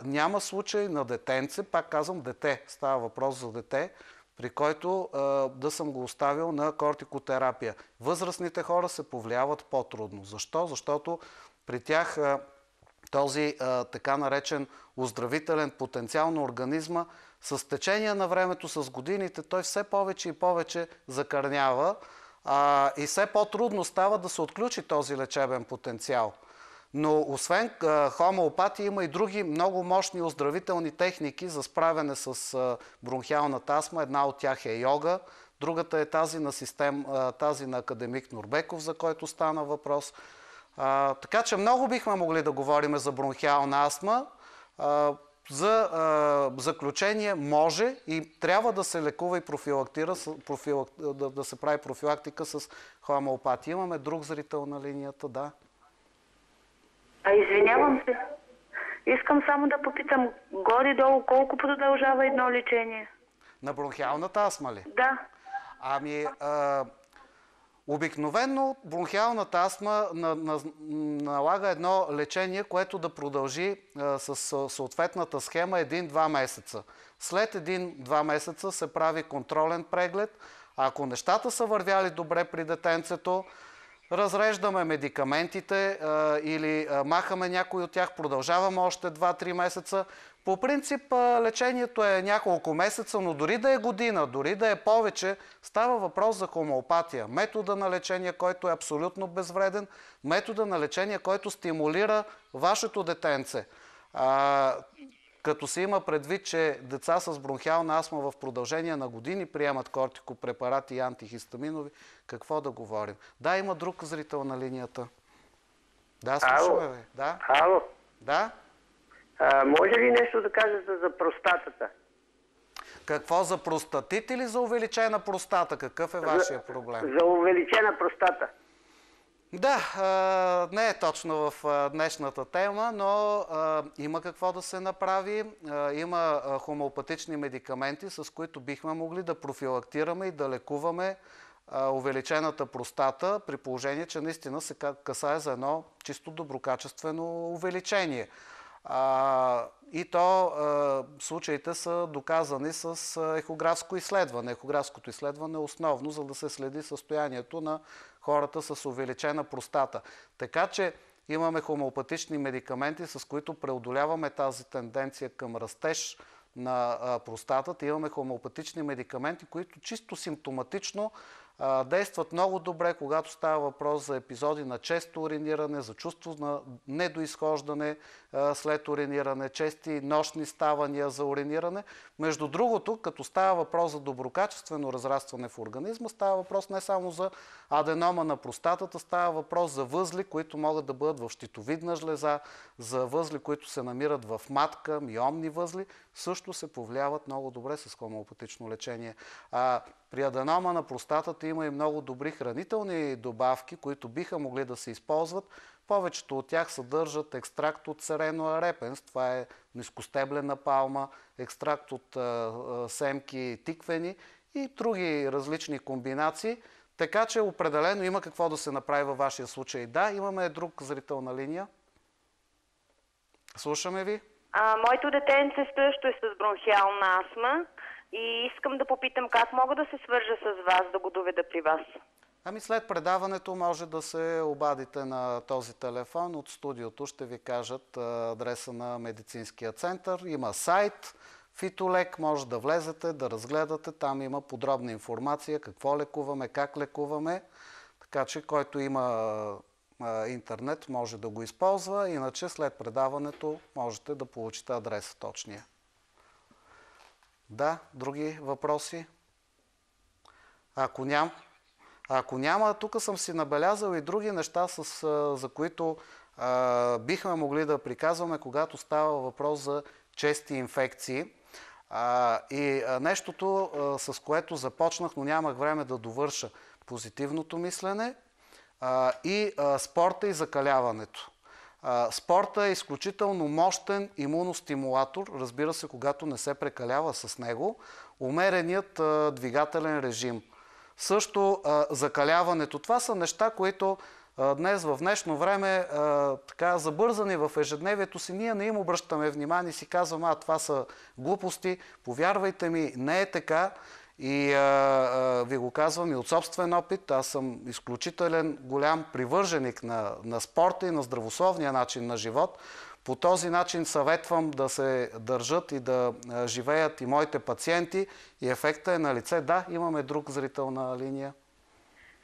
[SPEAKER 1] няма случай на детенце, пак казвам дете, става въпрос за дете, при който да съм го оставил на кортикотерапия. Възрастните хора се повлияват по-трудно. Защо? Защото при тях този така наречен оздравителен потенциал на организма с течение на времето, с годините, той все повече и повече закърнява и все по-трудно става да се отключи този лечебен потенциал. Но освен хомеопатия има и други много мощни оздравителни техники за справяне с бронхиалната астма. Една от тях е йога, другата е тази на академик Нурбеков, за който стана въпрос. Така че много бихме могли да говорим за бронхиална астма. За заключение може и трябва да се лекува и профилактира, да се прави профилактика с хомеопатия. Имаме друг зрител на линията, да.
[SPEAKER 21] Извинявам се. Искам само да попитам, горе-долу колко продължава едно лечение?
[SPEAKER 1] На бронхиалната астма ли?
[SPEAKER 21] Да.
[SPEAKER 1] Ами, обикновено бронхиалната астма налага едно лечение, което да продължи с съответната схема 1-2 месеца. След 1-2 месеца се прави контролен преглед. Ако нещата са вървяли добре при детенцето, разреждаме медикаментите или махаме някой от тях, продължаваме още 2-3 месеца. По принцип лечението е няколко месеца, но дори да е година, дори да е повече, става въпрос за хомеопатия. Метода на лечение, който е абсолютно безвреден, метода на лечение, който стимулира вашето детенце. Като се има предвид, че деца с бронхиална астма в продължение на години приемат кортикопрепарати и антихистаминови, какво да говорим? Да, има друг зрител на линията. Да, слушаме ви. Да?
[SPEAKER 7] Ало.
[SPEAKER 1] Да?
[SPEAKER 7] Може ли нещо да кажете за простатата?
[SPEAKER 1] Какво, за простатит или за увеличена простата? Какъв е вашия проблем?
[SPEAKER 7] За увеличена простата.
[SPEAKER 1] Да, не е точно в днешната тема, но има какво да се направи. Има хомеопатични медикаменти, с които бихме могли да профилактираме и да лекуваме увеличената простата, при положение, че наистина се касае за едно чисто доброкачествено увеличение. И то случаите са доказани с ехографско изследване. Ехографското изследване е основно, за да се следи състоянието на хората с увеличена простата. Така че имаме хомеопатични медикаменти, с които преодоляваме тази тенденция към растеж на простатата. Имаме хомеопатични медикаменти, които чисто симптоматично действат много добре, когато става въпрос за епизоди на често уриниране, за чувство на недоизхождане след уриниране, чести нощни ставания за уриниране. Между другото, като става въпрос за доброкачествено разрастване в организма, става въпрос не само за аденома на простатата, става въпрос за възли, които могат да бъдат в щитовидна жлеза, за възли, които се намират в матка, миомни възли, също се повлияват много добре с хомеопатично лечение. При аденома на простатата има и много добри хранителни добавки, които биха могли да се използват. Повечето от тях съдържат екстракт от Sereno arepens, това е нискостеблена палма, екстракт от семки тиквени и други различни комбинации. Така че определено има какво да се направи във вашия случай. Да, имаме друг зрител на линия. Слушаме ви.
[SPEAKER 21] Моето детенце също е с бронхиална астма и искам да попитам как мога да се свържа с вас, да го доведа при вас.
[SPEAKER 1] Ами след предаването може да се обадите на този телефон. От студиото ще ви кажат адреса на медицинския център. Има сайт Фитолек, може да влезете, да разгледате. Там има подробна информация какво лекуваме, как лекуваме. Така че който има интернет може да го използва. Иначе след предаването можете да получите адреса точния. Да, други въпроси? Ако няма, тук съм си набелязал и други неща, за които бихме могли да приказваме, когато става въпрос за чести инфекции. И нещото, с което започнах, но нямах време да довърша, позитивното мислене и спорта и закаляването. Спорта е изключително мощен имуностимулатор, разбира се, когато не се прекалява с него, умереният двигателен режим. Също закаляването. Това са неща, които днес, в днешно време, така забързани в ежедневието си, ние не им обръщаме внимание и си казваме, това са глупости. Повярвайте ми, не е така. И ви го казвам и от собствен опит. Аз съм изключителен голям привърженик на спорта и на здравословния начин на живот. По този начин съветвам да се държат и да живеят и моите пациенти и ефектът е на лице. Да, имаме друг зрител на линия.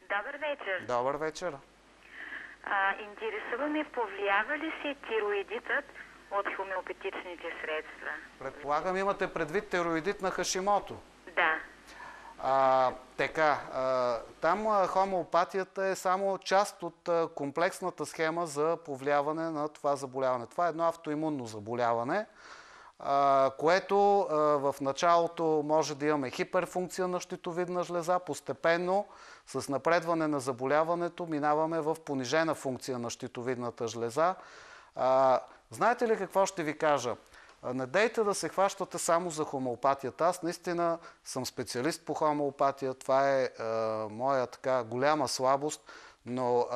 [SPEAKER 21] Добър вечер.
[SPEAKER 1] Добър вечер.
[SPEAKER 9] Интересува ме, повлиява ли се тироидитът от хомеопатичните средства?
[SPEAKER 1] Предполагам, имате предвид тироидит на Хашимото.
[SPEAKER 9] Да.
[SPEAKER 1] Там хомеопатията е само част от комплексната схема за повлияване на това заболяване. Това е едно автоимунно заболяване, което в началото може да имаме хиперфункция на щитовидна жлеза. Постепенно, с напредване на заболяването, минаваме в понижена функция на щитовидната жлеза. Знаете ли какво ще ви кажа? Не дейте да се хващате само за хомеопатията. Аз наистина съм специалист по хомеопатия. Това е моя така голяма слабост. Но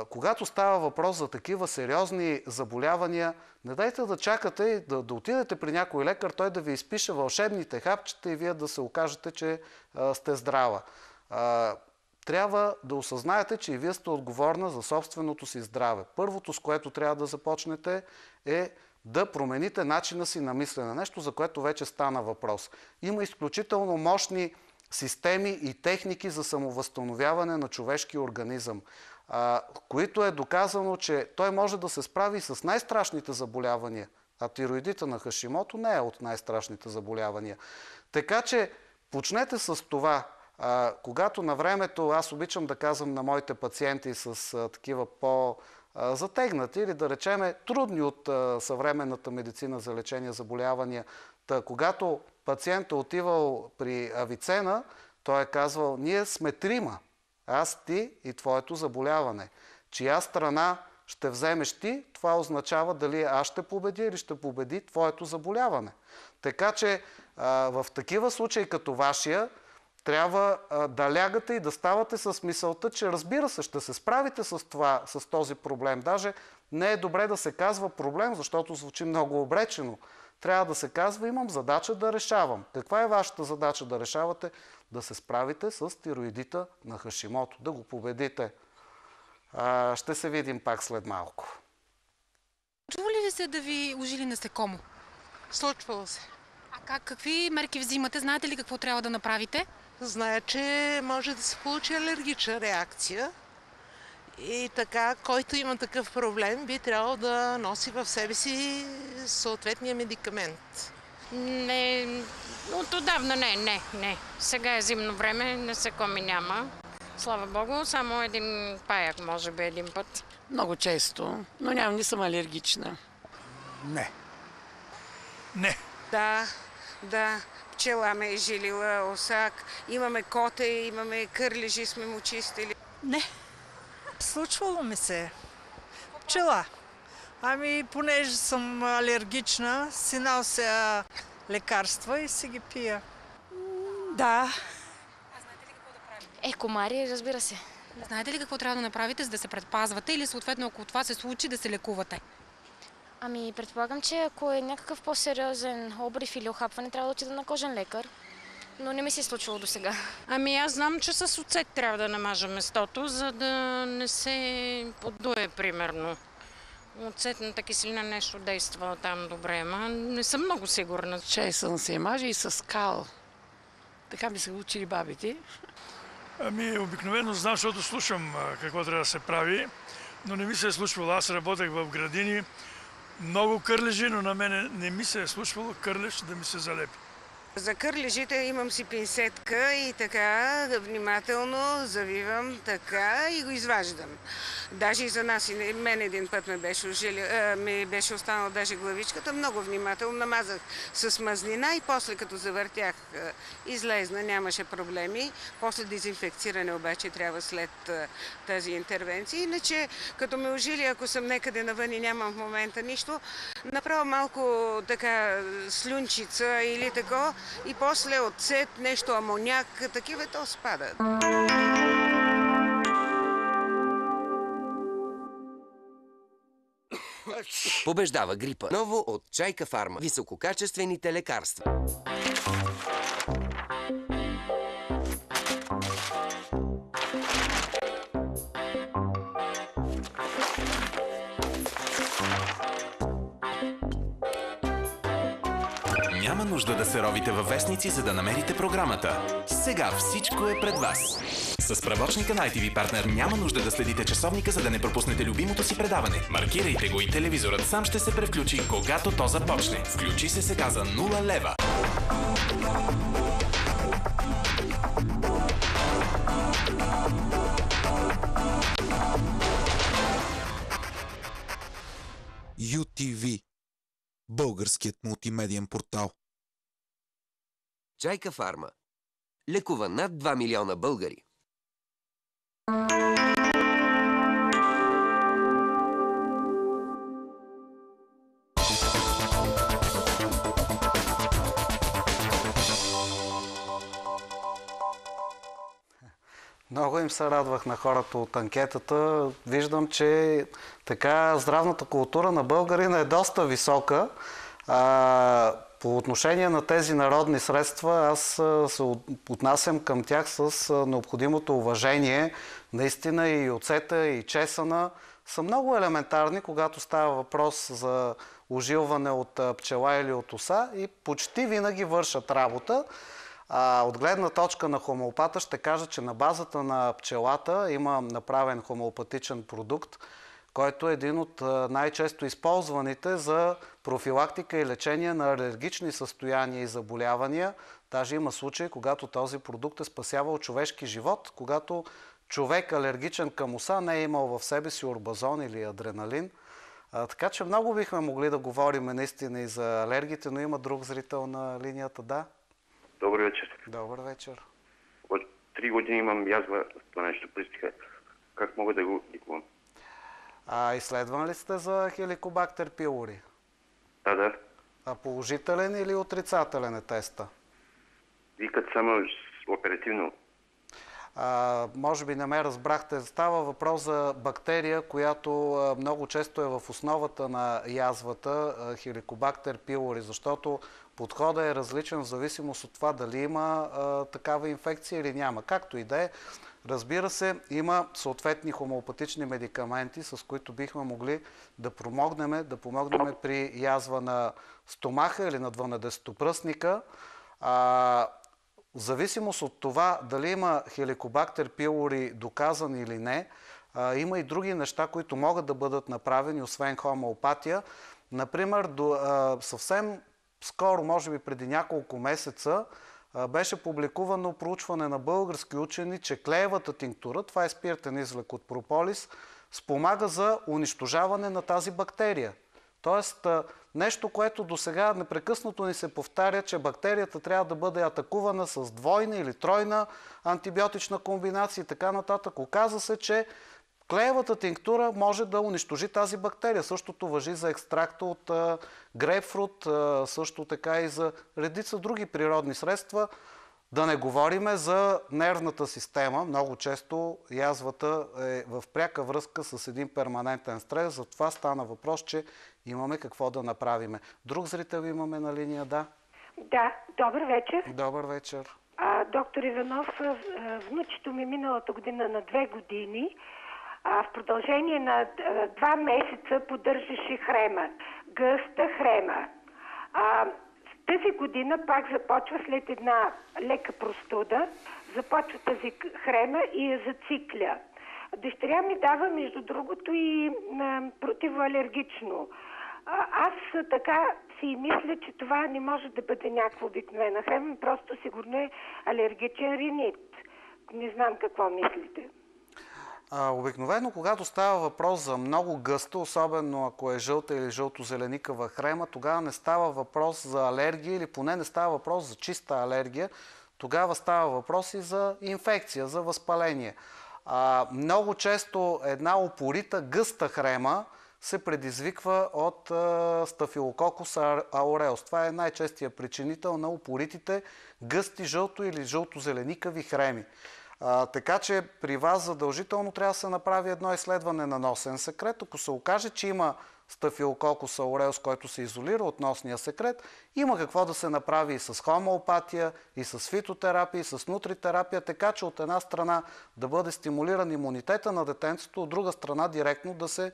[SPEAKER 1] когато става въпрос за такива сериозни заболявания, не дайте да чакате и да отидете при някой лекар, той да ви изпише вълшебните хапчета и вие да се окажете, че сте здрава. Трябва да осъзнаете, че и вие сте отговорна за собственото си здраве. Първото, с което трябва да започнете, е да промените начина си на мислене. Нещо, за което вече стана въпрос. Има изключително мощни системи и техники за самовъзстановяване на човешкия организъм, които е доказано, че той може да се справи с най-страшните заболявания. А тироидита на Хашимото не е от най-страшните заболявания. Така че почнете с това. Когато на времето, аз обичам да казвам на моите пациенти с такива по-затегнати или да речеме трудни от съвременната медицина за лечение заболявания, когато пациентът отивал при Авицена, той е казвал: ние сме трима. Аз, ти и твоето заболяване. Чия страна ще вземеш ти, това означава дали аз ще победя или ще победи твоето заболяване. Така че в такива случаи като вашия, трябва да лягате и да ставате с мисълта, че разбира се, ще се справите с този проблем. Даже не е добре да се казва проблем, защото звучи много обречено. Трябва да се казва: имам задача да решавам. Каква е вашата задача да решавате? Да се справите с тироидита на Хашимото, да го победите. Ще се видим пак след малко.
[SPEAKER 3] Случва ли ви се да ви ужили насекомо?
[SPEAKER 11] Случвало се.
[SPEAKER 3] Какви мерки взимате? Знаете ли какво трябва да направите?
[SPEAKER 11] Зная, че може да се получи алергична реакция и така, който има такъв проблем, би трябвало да носи в себе си съответния медикамент.
[SPEAKER 5] Не, от отдавна не. Сега е зимно време, насекоми няма. Слава Богу, само един паяк, може би един път.
[SPEAKER 22] Много често, но не съм алергична.
[SPEAKER 8] Не.
[SPEAKER 12] Да. Пчела ме е жилила, осак, имаме коте, имаме кърлежи, сме му чистили.
[SPEAKER 10] Не. Случвало ми се. Пчела. Понеже съм алергична, си нося лекарства и си ги пия.
[SPEAKER 22] Да.
[SPEAKER 3] Знаете ли какво да правите?
[SPEAKER 6] Комари, разбира се.
[SPEAKER 3] Знаете ли какво трябва да направите, за да се предпазвате или съответно, ако това се случи, да се лекувате?
[SPEAKER 6] Предполагам, че ако е някакъв по-сериозен обрив или охапване, трябва да отида на кожен лекар. Но не ми се е случвало до сега.
[SPEAKER 5] Аз знам, че с оцет трябва да намажа местото, за да не се подуе, примерно. Оцетната киселина нещо действа там добре, ама не съм много сигурна.
[SPEAKER 22] Чесън се маже и с кал. Така ми са учили бабите.
[SPEAKER 23] Обикновено знам, защото слушам какво трябва да се прави, но не ми се е случвало. Аз работех в градини, много кърлежи, но на мен не ми се е случвало кърлеж да ми се залепи.
[SPEAKER 12] За кърлежите имам си пинсетка и така внимателно завивам така и го изваждам. Даже и за нас, и мен един път ми беше останала даже главичката, много внимателно намазах с мазнина и после като завъртях излезна, нямаше проблеми. После дезинфекциране обаче трябва след тази интервенция. Иначе като ме ожили, ако съм некъде навън и нямам в момента нищо, направо малко така слюнчица или тако, и после оцет, нещо амоняк, такива то спадат.
[SPEAKER 24] Побеждава грипа. Ново от Чайка Фарма. Висококачествените лекарства.
[SPEAKER 25] Няма нужда да се ровите във вестници, за да намерите програмата. Сега всичко е пред вас.
[SPEAKER 4] С справочника на ITV Partner няма нужда да следите часовника, за да не пропуснете любимото си предаване. Маркирайте го и телевизорът сам ще се превключи, когато то започне. Включи се сега за 0 лева.
[SPEAKER 13] UTV. Българският мултимедиен портал.
[SPEAKER 24] Чайка Фарма. Лекува над 2 милиона българи.
[SPEAKER 1] Много им се радвах на хората от анкетата. Виждам, че така здравната култура на българина е доста висока. По отношение на тези народни средства, аз се отнасям към тях с необходимото уважение. Наистина и оцета, и чесъна са много елементарни, когато става въпрос за ужилване от пчела или от оса и почти винаги вършат работа. От гледна точка на хомеопата ще кажа, че на базата на пчелата има направен хомеопатичен продукт, който е един от най-често използваните за профилактика и лечение на алергични състояния и заболявания. Даже има случаи, когато този продукт е спасявал човешки живот, когато човек алергичен към оса не е имал в себе си орбазон или адреналин. Така че много бихме могли да говорим наистина и за алергите, но има друг зрител на линията, да.
[SPEAKER 14] Добър вечер.
[SPEAKER 1] Добър вечер.
[SPEAKER 14] От 3 години имам язва, това нещо пристига. Как мога да го лекувам?
[SPEAKER 1] Изследван ли сте за хеликобактер пилори?
[SPEAKER 14] Да.
[SPEAKER 1] Положителен или отрицателен е теста?
[SPEAKER 14] Викат само оперативно.
[SPEAKER 1] Може би не ме разбрахте. Става въпрос за бактерия, която много често е в основата на язвата, хеликобактер пилори, защото подходът е различен в зависимост от това дали има такава инфекция или няма. Както и да е, разбира се, има съответни хомеопатични медикаменти, с които бихме могли да помогнем при язва на стомаха или на 12-пръстника. В зависимост от това дали има хеликобактер пилори доказан или не, има и други неща, които могат да бъдат направени, освен хомеопатия. Например, съвсем скоро, може би преди няколко месеца, беше публикувано проучване на български учени, че клеевата тинктура, това е спиртен извлек от прополис, спомага за унищожаване на тази бактерия. Тоест, нещо, което досега непрекъснато ни се повтаря, че бактерията трябва да бъде атакувана с двойна или тройна антибиотична комбинация и така нататък. Оказва се, че клеевата тинктура може да унищожи тази бактерия. Същото важи за екстракта от грейпфрут, също така и за редица други природни средства. Да не говориме за нервната система. Много често язвата е в пряка връзка с един перманентен стрес. Затова стана въпрос, че имаме какво да направиме. Друг зрител имаме на линия, да?
[SPEAKER 16] Да, добър вечер.
[SPEAKER 1] Добър вечер.
[SPEAKER 16] Доктор Иванов, внучето ми миналата година на 2 години в продължение на 2 месеца поддържаше хрема, гъста хрема. Тази година пак започва след една лека простуда, започва тази хрема и я зацикля. Дъщеря ми дава, между другото, и противоалергично. Аз така си мисля, че това не може да бъде някаква обикновена хрема, просто сигурно е алергичен ринит. Не знам какво мислите.
[SPEAKER 1] Обикновено, когато става въпрос за много гъста, особено ако е жълта или жълто-зеленикава хрема, тогава не става въпрос за алергия или поне не става въпрос за чиста алергия. Тогава става въпрос и за инфекция, за възпаление. Много често една упорита гъста хрема се предизвиква от стафилококус ауреус. Това е най-честият причинител на упоритите гъсти жълто или жълто-зеленикави хреми. Така че при вас задължително трябва да се направи едно изследване на носен секрет. Ако се окаже, че има Стафилококус ауреус, който се изолира от носния секрет. Има какво да се направи и с хомеопатия, и с фитотерапия, и с нутритерапия, така че от една страна да бъде стимулиран имунитета на детенцето, от друга страна директно да се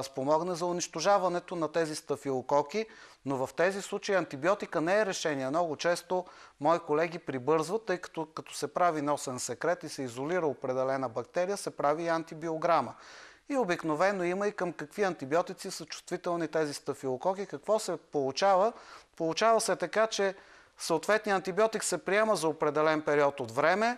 [SPEAKER 1] спомогне за унищожаването на тези стафилококи. Но в тези случаи антибиотика не е решение. Много често мои колеги прибързват, тъй като се прави носен секрет и се изолира определена бактерия, се прави и антибиограма. И обикновено има и към какви антибиотици са чувствителни тези стафилококи. Какво се получава? Получава се така, че съответният антибиотик се приема за определен период от време,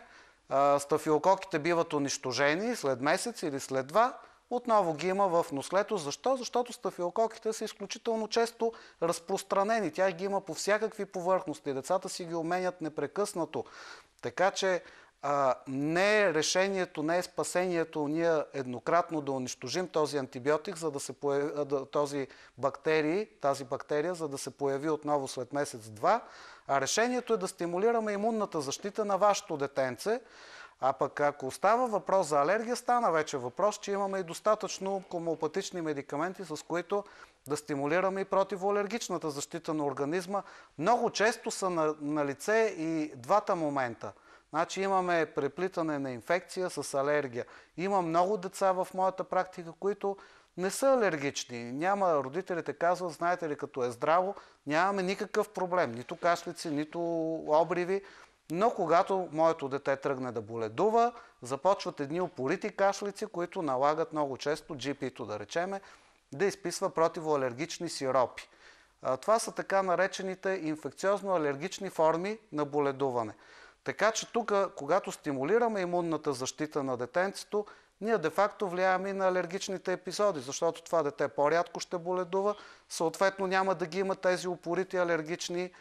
[SPEAKER 1] стафилококите биват унищожени след месец или след два, отново ги има в нослето. Защо? Защото стафилококите са изключително често разпространени. Тя ги има по всякакви повърхности. Децата си ги обменят непрекъснато. Така че не е решението, не е спасението ние еднократно да унищожим този антибиотик, за да се появи, тази бактерия, за да се появи отново след месец-два. А решението е да стимулираме имунната защита на вашето детенце. А пък ако става въпрос за алергия, стана вече въпрос, че имаме и достатъчно хомеопатични медикаменти, с които да стимулираме и противоалергичната защита на организма. Много често са на лице и двата момента. Значи имаме преплитане на инфекция с алергия. Има много деца в моята практика, които не са алергични. Родителите казват, знаете ли, като е здраво, нямаме никакъв проблем. Нито кашлици, нито обриви. Но когато моето дете тръгне да боледува, започват едни упорити кашлици, които налагат много често GP-то, да речеме, да изписва противоалергични сиропи. Това са така наречените инфекциозно-алергични форми на боледуване. Така че тук, когато стимулираме имунната защита на детенцето, ние де-факто влияем и на алергичните епизоди, защото това дете по-рядко ще боледува, съответно няма да ги има тези упорити алергични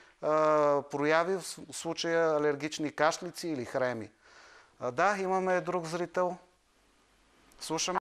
[SPEAKER 1] прояви, в случая алергични кашлици или хреми. Да, имаме друг зрител. Слушаме.